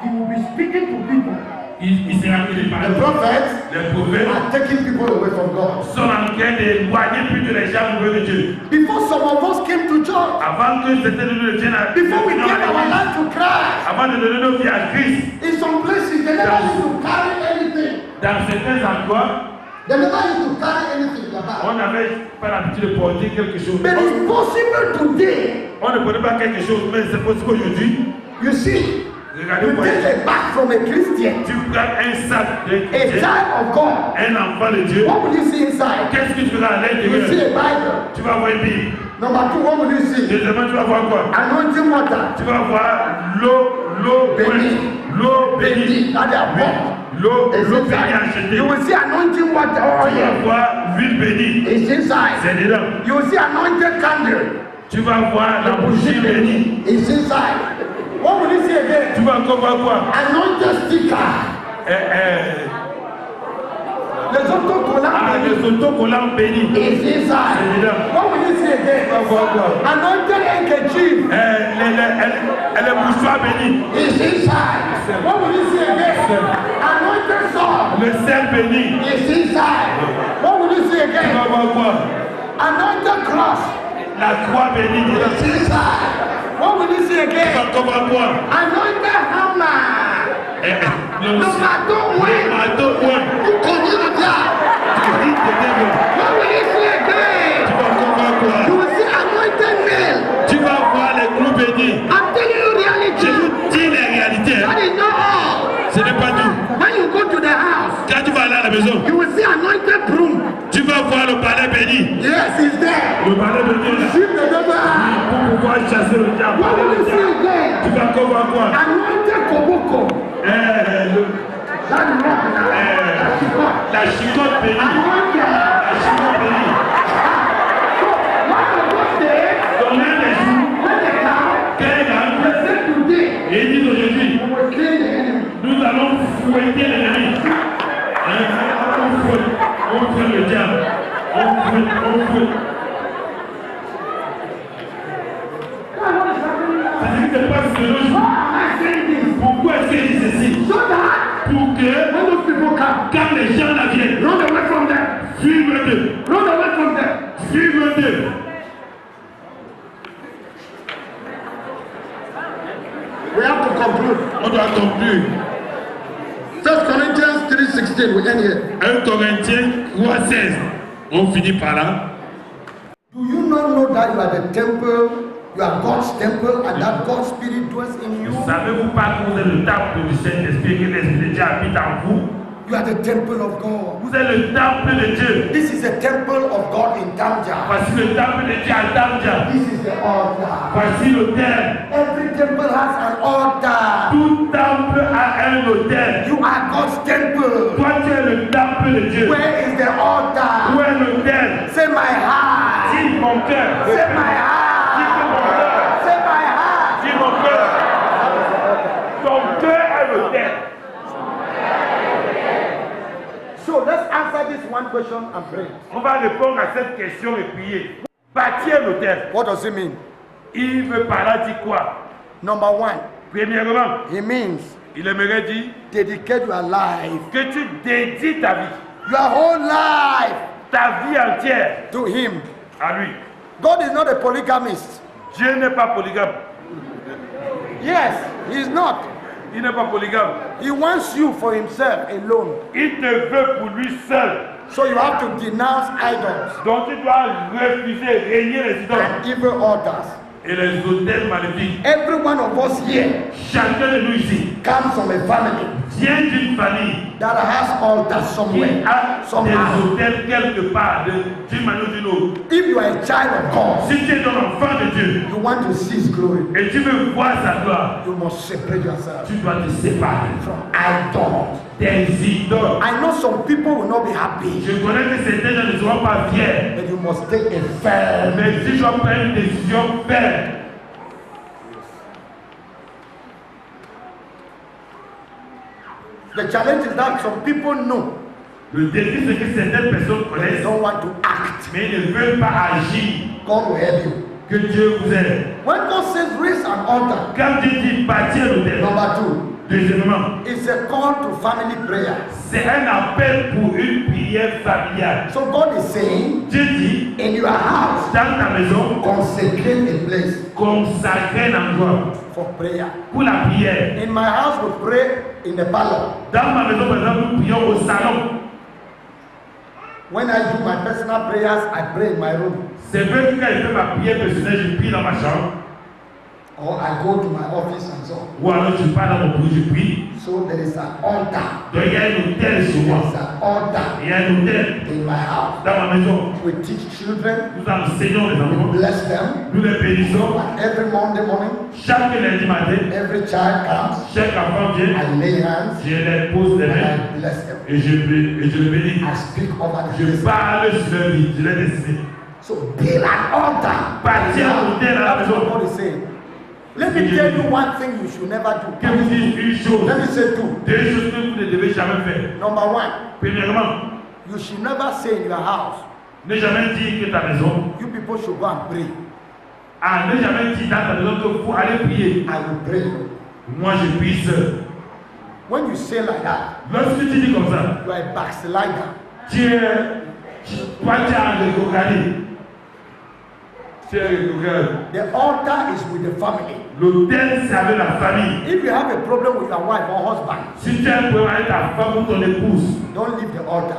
he will be speaking to people. il sera que les The paroles. prophets Les prophètes are taking people away from God. sont en train d'éloigner plus que les gens de Dieu. Before some of us came to church, Avant que c'était le Dieu n'a before we gave our life to Christ, avant de donner nos vies à Christ, in some places they never used to carry anything. dans certains endroits, They never used to carry anything in their bag. on n'avait pas l'habitude de porter quelque chose. But it's possible today. On ne prenait pas quelque chose, mais c'est possible qu'aujourd'hui, You see, regardez you moi, take a bag from a Christian, tu prends un sac de a chrétien, child of God. un enfant de Dieu. What will you see inside? Qu'est-ce que tu verras à You will see l'intérieur? a Bible. Tu vas voir une Bible. Number two, what will you see? Deuxièmement, tu vas voir quoi? Anointing water. Tu vas voir l'eau Bénie. l'eau bénie. Bénie. That they are Oui. bought. L'eau It's bénie inside. achetée. You will see anointing water. Oh Tu vas yeah. voir l'huile bénie. It's inside. C'est dedans. You will see anointed candle. Tu vas voir la bougie bénie. It's inside. What will you see again? Tu vas encore voir quoi? Anointed sticker. Les autocollants. Les autocollants bénis. It's inside. C'est dedans. What will you see again? Tu vas voir quoi? Anointed handkerchief. Les mouchoirs bénis. It's inside. What will you see again? Anointed sword. Le sel béni. It's inside. What will you see Tu again? vas voir quoi? Anointed cross. La croix bénie. It's inside. What will you see Tu vas again? encore voir quoi? Anointed hammer. Le No matter when. marteau, ouais. You continue to die. Tu dis que t'es bon. What will you see Tu again? vas encore voir You quoi? will see anointed nail. Tu vas voir les clous bénis. I'm telling you Je reality. vous dis les réalités. That is not all. Ce n'est pas tout. When you go to the house, Quand tu vas aller à la maison, you will see anointed broom. tu vas voir le palais béni. Yes, it's there. Le palais béni est là. See the devil. Pour pouvoir chasser le diable. What will you see again? Tu vas encore voir quoi? Anointed koboko. That is not La chicotte bénie. anointed. La chicotte bénie. So, one of those days, Dans l'un des jours, when they come, quel est they say today, et il dit aujourd'hui, we will kill the enemy. nous allons fouetter l'ennemi. On fouette le diable. On fouette. That's what is happening now. C'est ce qui se passe de nos Why jours. am I saying this? Pourquoi est-ce qu'il dit ceci? So that Pour que, when those people come, quand les gens la viennent, run away from them. suivez-le. Run away from them. Suivez-le. We have to conclude. On doit conclure. 1 Corinthians 3:16, we end here. 1 Corinthiens 3:16. On finit par là. Do you not know that you are the temple, you are God's temple, and that God's Spirit dwells in you? Savez-vous pas que vous êtes le temple du Saint-Esprit, que l'Esprit de Dieu habite en vous? You are the temple of God. Vous êtes le temple de Dieu. This is the temple of God in Tamja. Voici le temple de Dieu à Damja. This is the altar. Voici l'autel. Every temple has an altar. Tout temple a un autel. You are God's temple. Toi, tu es le temple de Dieu. Where is the Où altar? est l'autel? Say my heart. Dis mon cœur. Say my Dis heart. mon cœur. Say my heart. Dis mon cœur. Ton cœur est l'autel. So let's answer this one question and pray. On va répondre à cette question et prier. Bâtir l'autel. What does it mean? Il veut par là dire quoi? Number one, Premièrement, it means il aimerait dire dedicate your life, que tu dédies ta vie, your whole life ta vie entière to Him. à lui. God is not a polygamist. Dieu n'est pas polygame. Yes, He is not. Il n'est pas polygame. He wants you for Himself alone. Il te veut pour lui seul. So you have to denounce idols Donc tu dois refuser, régner les idoles and evil altars. et les hôtels maléfiques. Every one of us here Chacun de nous ici comes from a family vient d'une famille that has altar qui somewhere, a des somehow. hôtels quelque part, d'une manière ou d'une autre. If you are a child of God, Si tu es un enfant de Dieu you want to see His glory, et tu veux voir sa gloire, you must separate yourself tu dois te séparer from idols. des idoles. I know some people will not be happy, Je connais que certains gens ne seront pas fiers, but you must take a firm. mais si je dois prendre une décision ferme, The challenge is that some people know, le défi c'est que certaines personnes but they connaissent, don't want to act. mais ils ne veulent pas agir. God will help you. Que Dieu vous aide. When God says raise an altar, Quand Dieu dit bâtir l'autel, number 2, deuxièmement, it's a call to family prayer. c'est un appel pour une prière familiale. So God is saying, Dieu dit, in your house, dans ta maison, consecrate a place consacrez un endroit for prayer. pour la prière. In my house, we pray in the parlor. Dans ma maison, par exemple, nous prions au salon. When I do my personal prayers, I pray in my room. C'est vrai que quand je fais ma prière personnelle, je prie dans ma chambre. Or I go to my office and so on. Ou alors je pars dans mon bureau, je prie. So there is an altar. Donc il y a un hôtel chez moi. There is an altar Il y a un hôtel in my house. dans ma maison. We teach children, Nous enseignons les we enfants. bless them. Nous les bénissons. And every Monday morning, Chaque lundi matin, every child comes, chaque enfant vient. I lay hands, Je les pose les and mains I bless them. et je le bénis. I speak over the Je place. parle sur leur vie, je les décide. So build an altar. Bâtir un hôtel à la That's what maison. God is saying. Let me tell you one thing you should never Que do. vous dites une chose, Let me say two. deux choses que vous ne devez jamais faire. Number 1, Premièrement, you should never say in your house, ne jamais dire que ta maison, you people should go and pray. ne jamais dire dans ta maison que vous allez prier. I will pray. Moi je prie seul. When you say like that, Lorsque tu dis comme ça, you are a backslider. toi tu as rétrogradé. Tu es rétrograde. The altar is with the family. L'autel c'est avec la famille. If you have a problem with your wife or husband, Si tu as un problème avec ta femme ou ton épouse, don't leave the altar.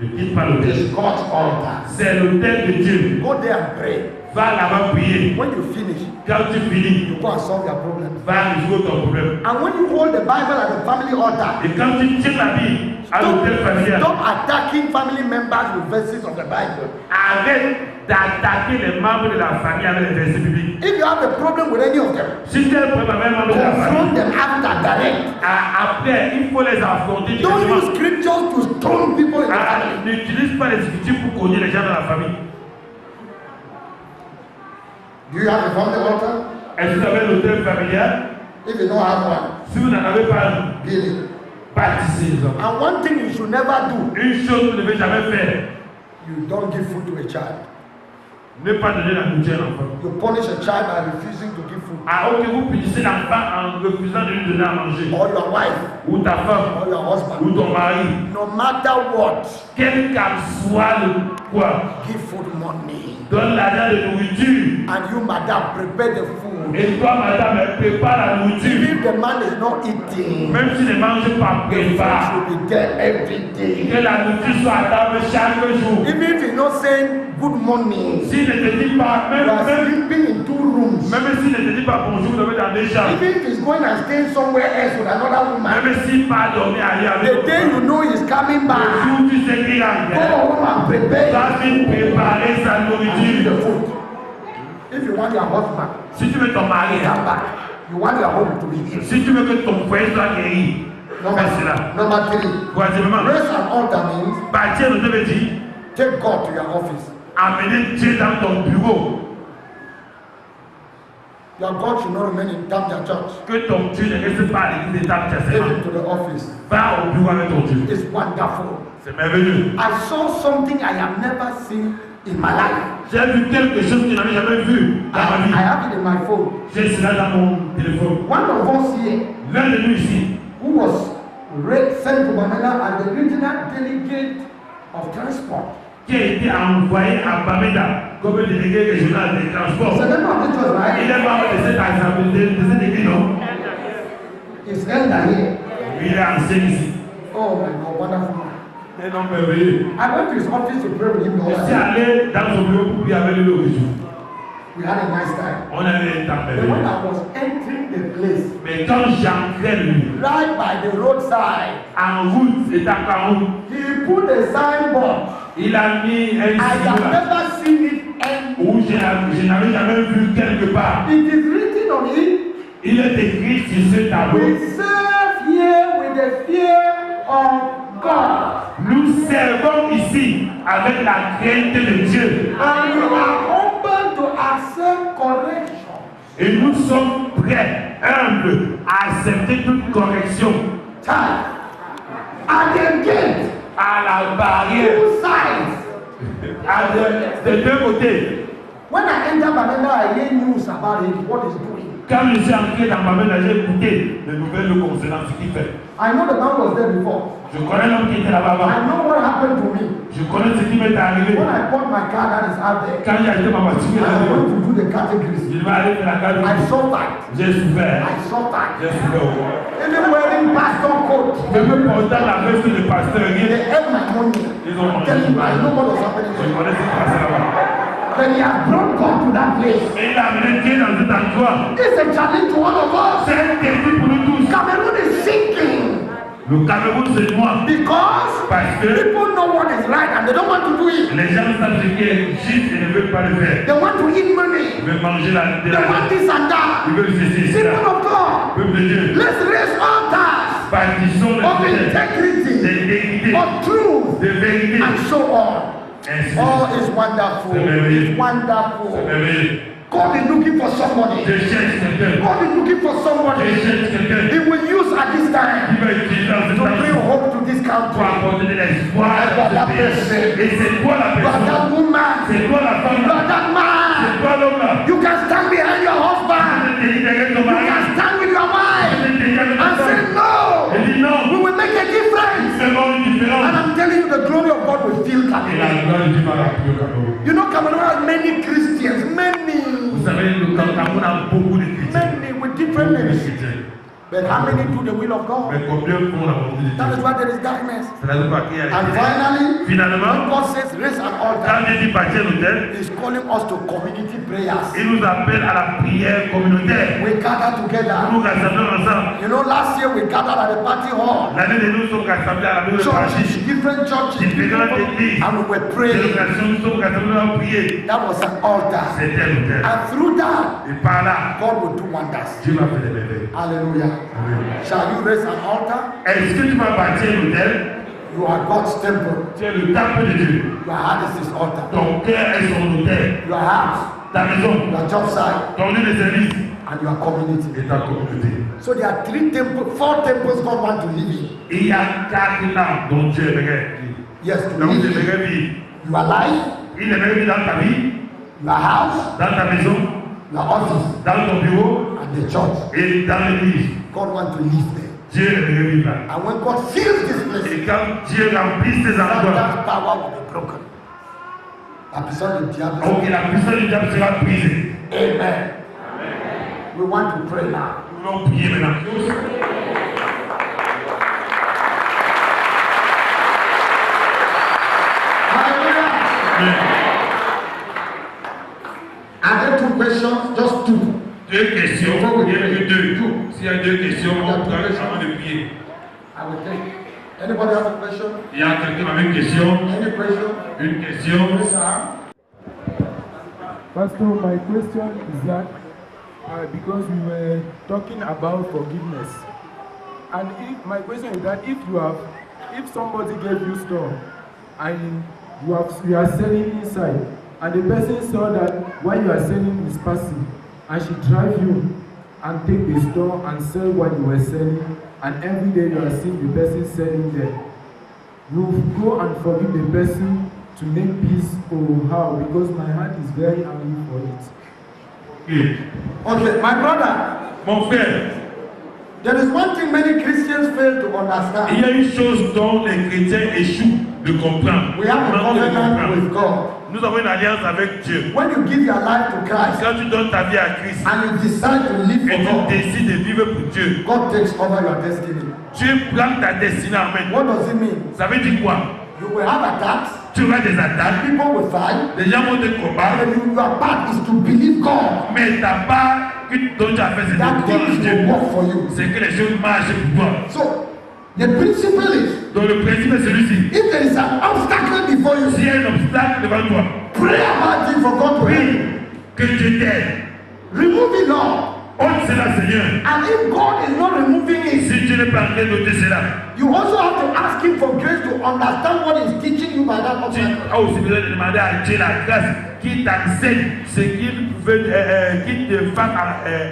ne quitte pas l'autel. It's God's altar. C'est l'autel de Dieu. Go there and pray. Va là-bas prier. When you finish, Quand tu finis, you go and solve your problem. va résoudre ton problème. And when you hold the Bible at the family altar, Et quand tu tiens la Bible à l'autel familial, stop attacking family members with verses of the Bible. arrête d'attaquer les membres de la famille avec les versets bibliques. If you have a problem with any of them, Si tu as un problème avec un membre de la confront famille, them after direct. après, il faut les affronter Don't use directement. scriptures to stone people in the family. N'utilise pas les écritures pour cogner les gens dans la famille. Do you have a family altar? Est-ce que vous avez l'autel familial? If you don't have one, Si vous n'en avez pas un, build it. bâtissez les enfants. And one thing you should never do, Une chose que vous ne devez jamais faire, you don't give food to a child. ne pas donner la nourriture à l'enfant. You punish a child by refusing to give food. Alors que vous punissez l'enfant en refusant de lui donner à manger, Or your wife, ou ta femme, or your ou husband. ton mari, No matter what, quel qu'en soit le quoi, give food money. donne l'argent de nourriture. And you, madam, prepare the food. Et toi, madame, prépare la nourriture. If the man is not eating, Même si ne mange pas, the food prépare. should be there every day. Que la nourriture soit à table chaque jour. Even if he's not saying good morning, S'il ne te dit pas, you are même sleeping in 2 rooms. s'il ne te dit pas bonjour, vous devez dans deux chambres. Even if he's going and staying somewhere else with another woman, Même s'il part dormir ailleurs avec the day you know he's coming le back, jour où tu sais qu'il go arrive, home and prepare va vite préparer sa and eat nourriture. the food. If you want your husband Si tu veux ton mari, to come back, you want your home to be healed. si tu veux que ton foyer soit guéri, fais cela. Number 3, Troisièmement, raise an altar means bâtir le devait dire, take God to your office. amener Dieu dans ton bureau. Your God should not remain in Tamja church. Que ton Dieu ne reste pas à l'église des tables Take seulement. him to the office. Va au bureau avec ton Dieu. It's wonderful. C'est merveilleux. I saw something I have never seen in my life. J'ai vu quelque chose que je n'avais jamais vu dans ma I vie. have it in my phone. J'ai cela dans mon téléphone. One of us here L'un de nous ici, who was sent to Manila as the regional delegate of transport. qui a été envoyé à Bamenda comme délégué régional des transports. It's a member of the church, Il right? est membre de cette assemblée, de cette église, non? He's elder here. Il est ancien ici. Oh my God, wonderful man. Un homme merveilleux. I went to his office to pray with him the Je other suis day. allé dans son bureau pour prier avec lui l'autre jour. We had a nice time. On avait un temps But when merveilleux. I was entering the place, Mais quand j'entrais lui, right by the roadside, en route, c'était en route, he put a signboard. il a mis un I have signe never seen it anywhere. où je n'avais jamais vu quelque part. It is written on it. Il est écrit sur ce tableau. We serve here with the fear of God. Nous servons ici avec la crainte de Dieu. And we are open to accept correction. Et nous sommes prêts, humbles, à accepter toute correction. Time. At the gate, À la barrière, two sides. de deux côtés. When I enter Banana, I hear news about it, what he's doing. Quand je suis entré dans ma maison, j'ai écouté les nouvelles concernant ce qu'il fait. I know the man was there before. Je connais l'homme qui était là-bas I avant. know what happened to me. Je connais ce qui m'est arrivé. When I bought my car that is out there, Quand j'ai acheté ma voiture, I went to do the categories. je vais aller faire la carte. I saw that. J'ai souffert. I saw that. J'ai souffert au moins. Even wearing pastor coat. Même portant la veste de pasteur, They ate my money. ils ont I'm telling you, I know what was Je happening there. connais ce qui passait là-bas. When he has brought God to that place, Et il a amené Dieu dans cet endroit. it's a challenge to all of us. C'est un défi pour nous tous. Cameroon is sinking Le Cameroun, c'est moi. because Parce que people know what is right and they don't want to do it. les gens savent ce qui est juste et ne veulent pas le faire. They want to eat Ils money. veulent manger de They la want this and that. Ils veulent ceci, People cela. of God, Peuple de Dieu. let's raise altars Bâtissons le of projet integrity, d'intégrité, of truth, de vérité. and so on. Ainsi, Oh, it's wonderful. It's wonderful. merveilleux. God is looking for somebody. Je cherche quelqu'un. God is looking for Je somebody. cherche quelqu'un He will use at this qui time va utiliser dans ce to bring temps hope to this pour country. apporter de l'espoir à ce pays. Et c'est toi la You are personne. that woman. C'est toi la femme. You are that man. C'est toi l'homme là. You can stand behind your husband. Tu derrière ton You mari. can stand with your wife Tu derrière ton and say, mari. no, Et dis non. we will make a difference. Faisons une And différence. I'm telling you, the glory of God will fill Et la Cameroon. gloire de Dieu va remplir le Cameroun. You know, Cameroon has many Christians, Vous many savez, le Cameroun a beaucoup de chrétiens. with different Beaucoup de names. chrétiens. But how many do the will of God? Mais combien font la volonté de That is Dieu? why there is darkness. C'est la raison pour laquelle il y a And les chrétiens. finally, Finalement, when God says raise an altar, quand Dieu dit bâtir l'autel, He's calling us to community prayers. il nous appelle à la prière communautaire. We gather together. Nous nous rassemblons ensemble. You know, last year we gathered at the party hall. L'année de nous sommes rassemblés à la maison de Churches, partie. different churches, Différentes églises. and we were praying. Dénominations, nous sommes rassemblés à prier. That was an altar. C'était l'autel. And through that, Et par là, God will do wonders. Dieu va faire des merveilles. Hallelujah. Amen. Shall you raise an altar? Est-ce que tu vas bâtir l'autel? You are God's temple. Tu es le temple de Dieu. Your heart is His altar. Ton cœur est son autel. Your house, Ta maison, your job site, ton lieu de service and your community. et ta communauté. So there are four temples God wants to live in. Il y a 4 temps dont Dieu aimerait vivre. Yes, to Donc, live il in aimerait vivre. your life, Il aimerait vivre dans ta vie, your house, dans ta maison, your office, dans ton bureau and the church. et dans l'église. God wants to live there. Dieu aimerait vivre là. And when God fills this place, Et quand Dieu remplit ces endroits, that power will be broken. La puissance du diable. ok, la puissance du diable sera brisée. Amen. We want to pray now. Nous allons prier maintenant. Hallelujah. Are there two questions? Just two. Deux questions. Il y a que deux. S'il y a deux questions, on prend avant de prier. I will take. Anybody have a question? Il y a quelqu'un avec une question. Any question? Une question. Raise your hand. Pastor, my question is that because we were talking about forgiveness, and my question is that if somebody gave you store and you are selling inside, and the person saw that what you are selling is passing, and she drive you and take the store and sell what you were selling, and every day you are seeing the person selling there, you go and forgive the person to make peace or how? Because my heart is very angry for it. Okay, my brother, Mon frère, there is one thing many Christians fail to il y understand. a une chose dont les chrétiens échouent de comprendre. We have a Manquent de covenant comprendre. with God. Nous avons une alliance avec Dieu. When you give your life to Christ Quand tu donnes ta vie à Christ and you decide to live et for tu God, décides de vivre pour Dieu, God takes over your destiny. Dieu prend ta destinée en main. What does it mean? Ça veut dire quoi? You will have attacks, Tu auras des attaques. People will fight. Les gens vont te combattre. And your part is to believe God. Mais ta part dont tu as fait, c'est de That croire en things Dieu. will work for you. C'est que les choses marchent pour toi. So, the principle is, Donc le principe est celui-ci. if there is an obstacle before you, S'il y a un obstacle devant toi, pray about it for God to help. prie que Dieu t'aide. Remove it, Lord. Ôte cela, Seigneur. And if God is not removing it, Si Dieu n'est pas en train d'ôter cela, you also have to ask Him for grace to understand what He's teaching you by that tu obstacle. as aussi besoin de demander à Dieu la grâce qui t'enseigne ce qu'il veut, qui te fasse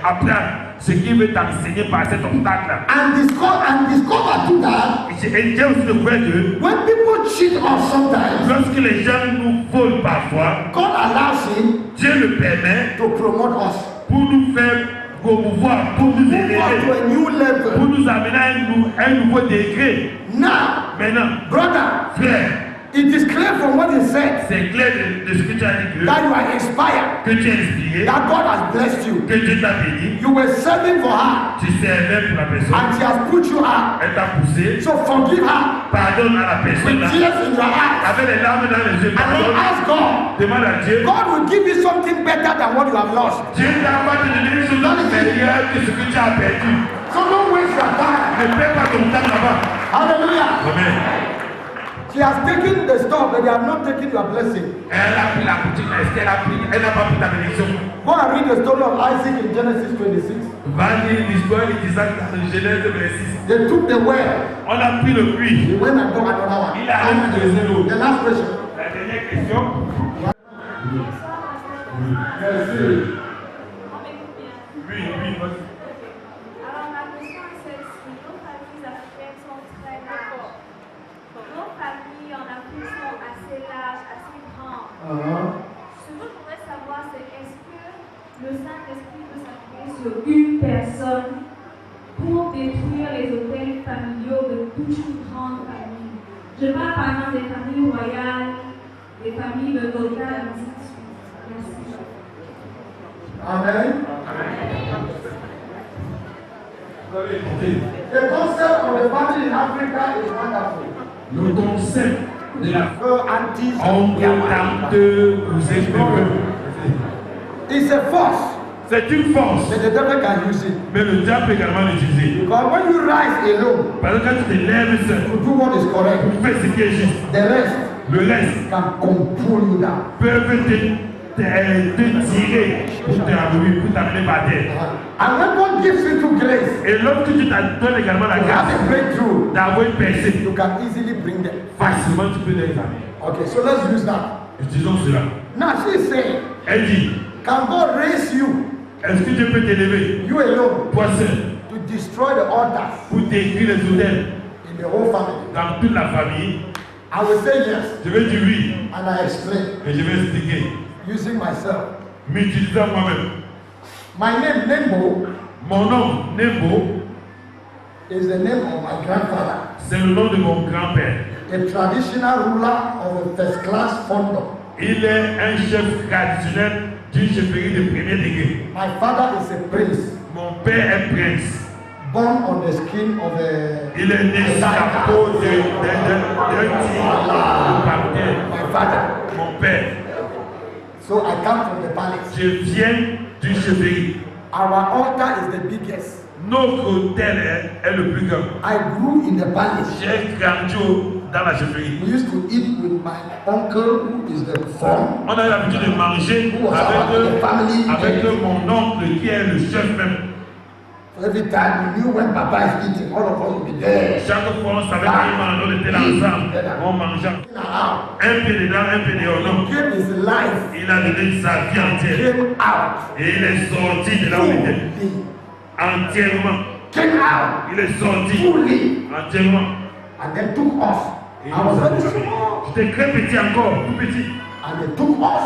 apprendre ce qu'il veut t'enseigner par cet obstacle. And discover to that, Et Dieu aussi le fait que when people cheat us sometimes, lorsque les gens nous volent parfois, God allows Him Dieu le permet to promote us. pour nous faire promouvoir, pour nous Move élever, on to a new pour level. nous amener à un nouveau degré. Now, Maintenant, brother, frère, it is clear from what He said c'est clair de ce que tu as dit that you are inspired, que tu es inspiré, that God has blessed you. que Dieu t'a béni, You were serving for her, tu servais pour la personne, and she has put you out. elle t'a poussé, So forgive her pardonne à la personne, with tears in your eyes, avec les larmes dans les yeux, and then pardonne, ask God. demande à Dieu. God will give you something better than what you have lost. Dieu t'a pas donné une chose meilleure que ce que tu as perdu. So don't waste your time. Ne perds pas ton temps là-bas. Hallelujah. Amen. She has taken the stuff, but they have not taken your blessing. Elle a pris la boutique, est-ce qu'elle a pris, elle n'a pas pris ta bénédiction. Go and read the story of Isaac in Genesis 26. Va lire l'histoire d'Isaac dans Genèse 26. They took the well. On a pris le puits. They went and dug another one. Il a allé creuser l'eau. The last question. La dernière question. Merci. Oui, oui, vas-y. Alors ma question est celle-ci. Nos familles africaines sont très larges. Nos familles en Afrique sont assez larges, assez grandes. Ce que je voudrais savoir, c'est est-ce que le Saint-Esprit peut s'appuyer sur une personne pour détruire les hôtels familiaux de toute une grande famille? Je parle par exemple des familles royales, des familles de notables, ainsi de suite. Merci. Amen. Vous avez écouté. The concept of the family in Africa is wonderful. Le concept de la Aunties, oncle, tante, cousin, neveu. it's a force, C'est une force, but the devil can use it. mais le diable peut également l'utiliser. Because when you rise alone Parce que quand tu te lèves seul, to do what is correct, tu fais ce qui est juste. the rest Le reste can control you down. peuvent te tirer pour t'amener par terre. And when God gives you to grace, Et lorsque tu donnes également la you have grâce a breakthrough, d'avoir une percée, you can easily bring them. facilement tu peux les amener. Okay, so let's use that. Utilisons cela. Now she's saying, Elle dit, can God raise you, est-ce que Dieu peut t'élever, you alone, toi seul, to destroy the altars pour détruire les hôtels in the whole family? dans toute la famille? I will say yes, Je vais dire oui, and I explain et je vais expliquer. using myself. M'utilisant moi-même. My name, Nembo, Mon nom, Nembo, is the name of my grandfather, c'est le nom de mon grand-père. a traditional ruler of a first-class fondom. Il est un chef traditionnel d'une chefferie de premier degré. My father is a prince, Mon père est prince. born on the skin of a Il est né sur la peau d'un tigre de parterre. my father. Mon père, So I come from the palace. je viens d'une chefferie. Our altar is the biggest. Notre hôtel est le plus grand. I grew in the palace. J'ai grandi dans la chefferie. We used to eat with my uncle, who is the form. On a l'habitude de manger avec mon oncle qui est le chef même. Every time we knew when Papa is eating, all of us would be there. Chaque fois, on savait qu'on on était là ensemble. On mangeait. Now, Un peu dedans, un peu dehors. Non. gave his life, Il a donné sa vie entière. came out, Et il est sorti de là où il était. fully, Entièrement. came out, Il est sorti. fully, Entièrement. and then took us. Et I was very small, j'étais très petit encore, tout petit. and they took us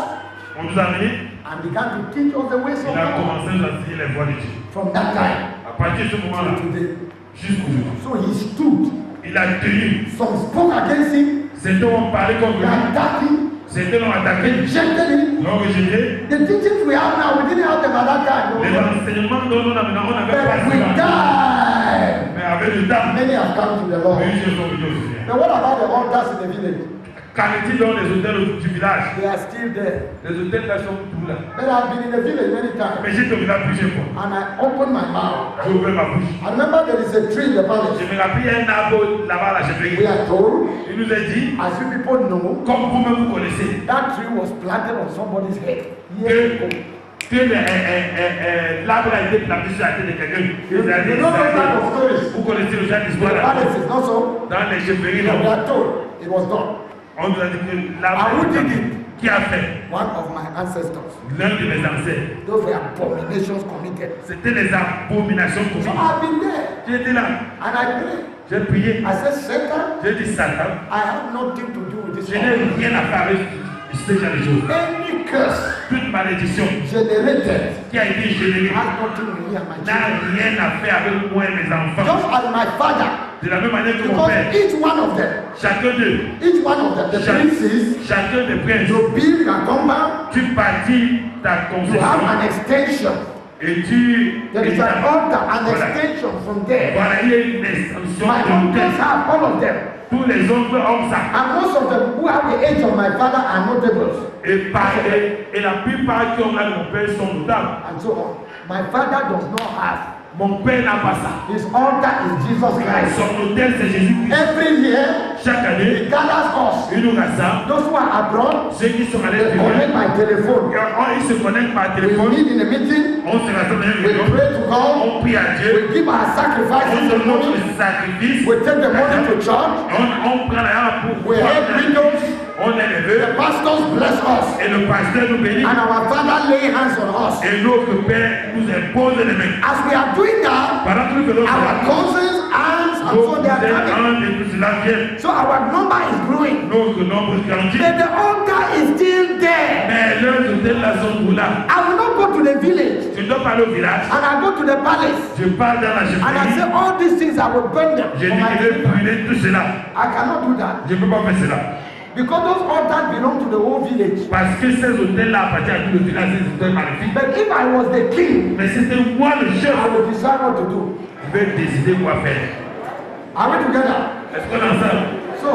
On nous a amenés. and began to teach us the ways of Il a God. commencé à nous enseigner les voies de Dieu. From that time À partir de ce moment-là, to today. jusqu'aujourd'hui. So he stood. Il a tenu. Some spoke against him. C'était on parlait contre They lui. attacked him. C'était l'on attaqué. Rejected him. L'on rejeté. The teachings we have now, we didn't have them at that time. Les enseignements dont on a maintenant, on n'avait pas But with ça. time, Mais avec le temps, many have come to the Lord. les gens sont venus au Seigneur. But what about the altars in the village? Qu'en est-il donc des hôtels du village? They are still there. Les hôtels là sont tous là. But I've been in the village many times. Mais j'étais au village plusieurs fois. And I opened my mouth. J'ai ouvert ma bouche. I remember there is a tree in the Je village. me rappelle, il y a un arbre là-bas à la We chefferie. are told, Il nous a dit, as you people know, comme vous-même vous connaissez, that tree was planted on somebody's head que, years ago. que l'arbre a été planté sur la tête de quelqu'un. You know those type of stories. Vous connaissez le genre The d'histoire là? palaces, not so. Dans les chefferies We là. are told it was done. On nous a dit que And l'arbre who did it? qui a fait? One of my ancestors. L'un de mes ancêtres. Those were abominations committed. C'était les abominations So commises. I've been there J'ai été là. and I prayed. J'ai prié. I said, Satan, J'ai dit Satan, I have nothing to do with this. je n'ai rien à faire avec ce genre de choses. Any curse Toute malédiction generated qui a été générée has nothing with me and my n'a children. rien à faire avec moi et mes enfants. Just as my father, De la même manière que mon père, because each one of them, chacun d'eux, each one of them, the princes, chacun des princes, you build a compound, tu bâtis ta you have concession an extension. et tu. There is an altar, an extension from there. Voilà, il y a une extension My de uncles terre. have all of them. Tous les autres hommes ça. And most of them who have the age of my father are notables. Et la plupart qui ont là de mon père sont notables. And so on. My father does not have. Mon père n'a pas ça. His altar is Jesus Christ. Son hôtel c'est Jésus-Christ. Every year, Chaque he année, gathers us. il nous rassemble. Those who are abroad, Ceux qui sont allés they plus loin, connect my telephone. ils se connectent par We téléphone. meet in a meeting. On se rassemble dans une We réunion. pray to God. On prie à Dieu. We give our On sacrifices in the donne notre morning. sacrifice. We take the money to church. On prend l'argent pour. We help widows. On est les vœux. The pastors bless us. Et le pasteur nous bénit. And our father lay hands on us. Et notre père nous impose les mains. As we are doing that, Pendant que nous faisons our ça, cousins, aunts, and so they are coming. et tout cela vient. So our number is growing. Notre nombre grandit. But the altar is still there. Mais leurs hôtels là sont tous là. I will not go to the village Je dois parler au village. and I go to the palace Je pars dans la and I say chefferie. all these things I will burn them. Je for dis my que je vais children. brûler tout cela. I cannot do that Je ne peux pas faire cela. because those altars belong to the whole village. Parce que ces hôtels-là appartiennent à tout le village, ces hôtels magnifiques. But if I was the king, Mais c'était moi le chef. I would decide what to do. Je vais décider quoi faire. Are we together? Est-ce qu'on est ensemble? So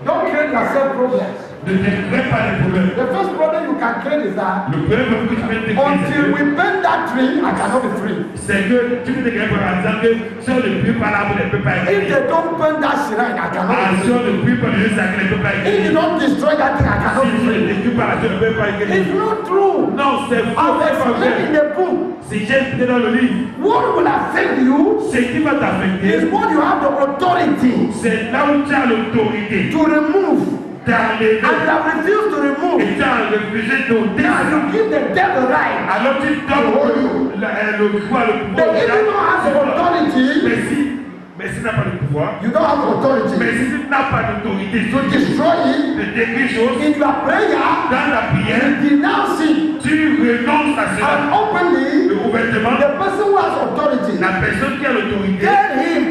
don't create yourself problems. Ne te crée pas les problèmes. The first problem you can create is that Le premier problème que tu peux te until we créer, burn that tree, I cannot be free. c'est que tu peux te créer par exemple que si on ne prie pas l'arbre, on ne peut pas If être. they don't burn that shrine, I cannot Ah, be si free. on ne prie pas le sacré, ne peut pas If you être. don't destroy that thing, I cannot Si be tu ne free. détruis pas la terre, ne peut pas être. It's not true. Non, c'est faux. I've c'est pas explained in vrai. the book. Si j'ai écouté dans le livre, What will affect you ce qui va is t'affecter, what you have the authority c'est là où tu as l'autorité to remove. d'enlever. And you have refused to remove. Et tu as refusé d'ôter. Now you give the devil right. Alors tu donnes le pouvoir, le But pouvoir. if you don't have the authority, Mais si tu n'as pas de pouvoir, you don't have mais authority si tu n'as pas d'autorité, to destroy it. de détruire choses, In your prayer, dans la prière, you denounce it. tu renonces à And cela. openly, Ouvertement, the person who has authority, la personne qui a l'autorité, tell him,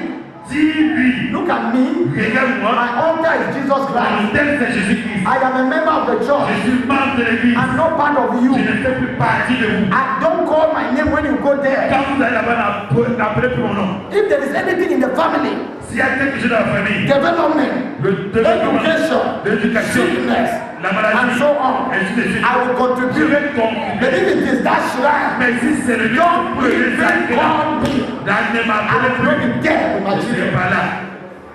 dis-lui, look at me, regarde-moi, my altar is Jesus mon Christ. tel c'est Jésus-Christ. I am a member of the Je church. suis membre de l'église. I'm not part of Je you. ne fais plus partie de vous. I don't call my name when you go there. Quand vous allez là-bas, n'appelez plus mon nom. If there is anything in the family, S'il y a quelque chose dans la famille, development, le développement, education, l'éducation, sickness, la and maladie, so on, ainsi de suite, I will je contribute. vais But contribuer. if it is that shrine, Mais si c'est le don't Dieu even sacré, call me. ne I m'appelez will not plus. be there with my Je ne serai children. pas là.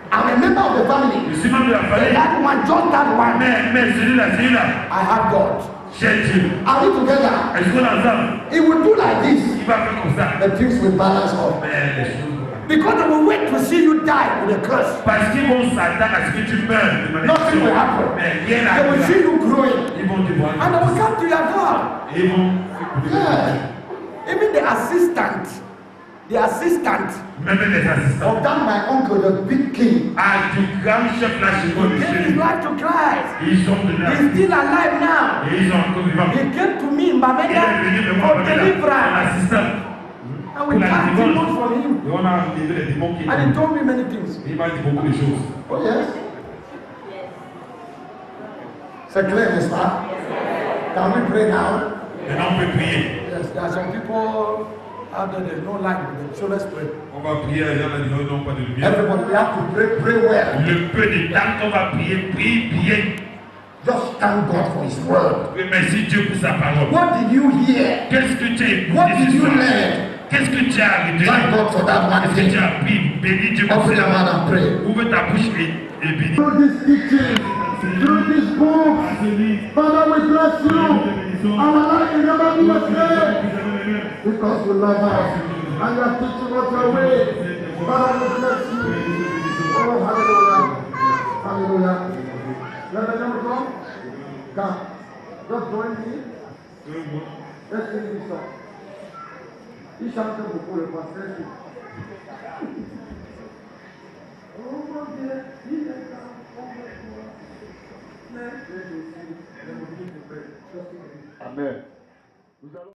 I'm a member of the family. Je suis membre de la But famille. that one, just that one, Mais celui-là, I have God. j'ai Dieu. Are we together? Est-ce qu'on est ensemble? It will do like this. Il va faire comme ça. The things will balance out. Mais les choses. Because they will wait to see you die with a curse. Parce qu'ils vont s'attendre à ce que tu meurs de malédiction. Nothing will happen. Mais rien They will see n'arrivera. you growing. Ils vont te voir. And they will come to your door. Et ils vont. Yeah. Even the assistant Même les assistants. of that my uncle, the big king, Ah, du grand chef là chez moi, gave his life to Christ. ils sont de là. He's still alive now. Et ils sont encore vivants. He came to me in Il est Bamenda venu de moi for comme deliverance. assistant. And we cast demons from him. Et on a enlevé les démons qui. And he told me many things. Il m'a dit beaucoup de choses. Oh yes. C'est clair, n'est-ce pas? Can we pray now? Maintenant on peut prier. Yes, there are some people out there that don't like them. So let's pray. On va prier, les gens là n'ont pas de lumière. Everybody, we have to pray well. Le peu de temps qu'on va prier, prie bien. Just thank God for His word. Remercie Dieu pour sa parole. What did you hear? Qu'est-ce que tu as écouté What ce did you soir? learn? Qu'est-ce que tu as retenu? Thank God for that one Qu'est-ce que tu thing. as appris? Bénis Dieu pour Open your cela. mouth and pray. Ouvre ta bouche et bénis. Through this teaching, through this book, Father, we bless you. Our life will never be the same because you love us and you are teaching us your way. Father, we bless you. Oh, hallelujah. Hallelujah. Let the number come. Come. Just join me. Let's sing this song. Il chante beaucoup le pasteur. Oh mon Dieu, il est là, on me voit. Amen.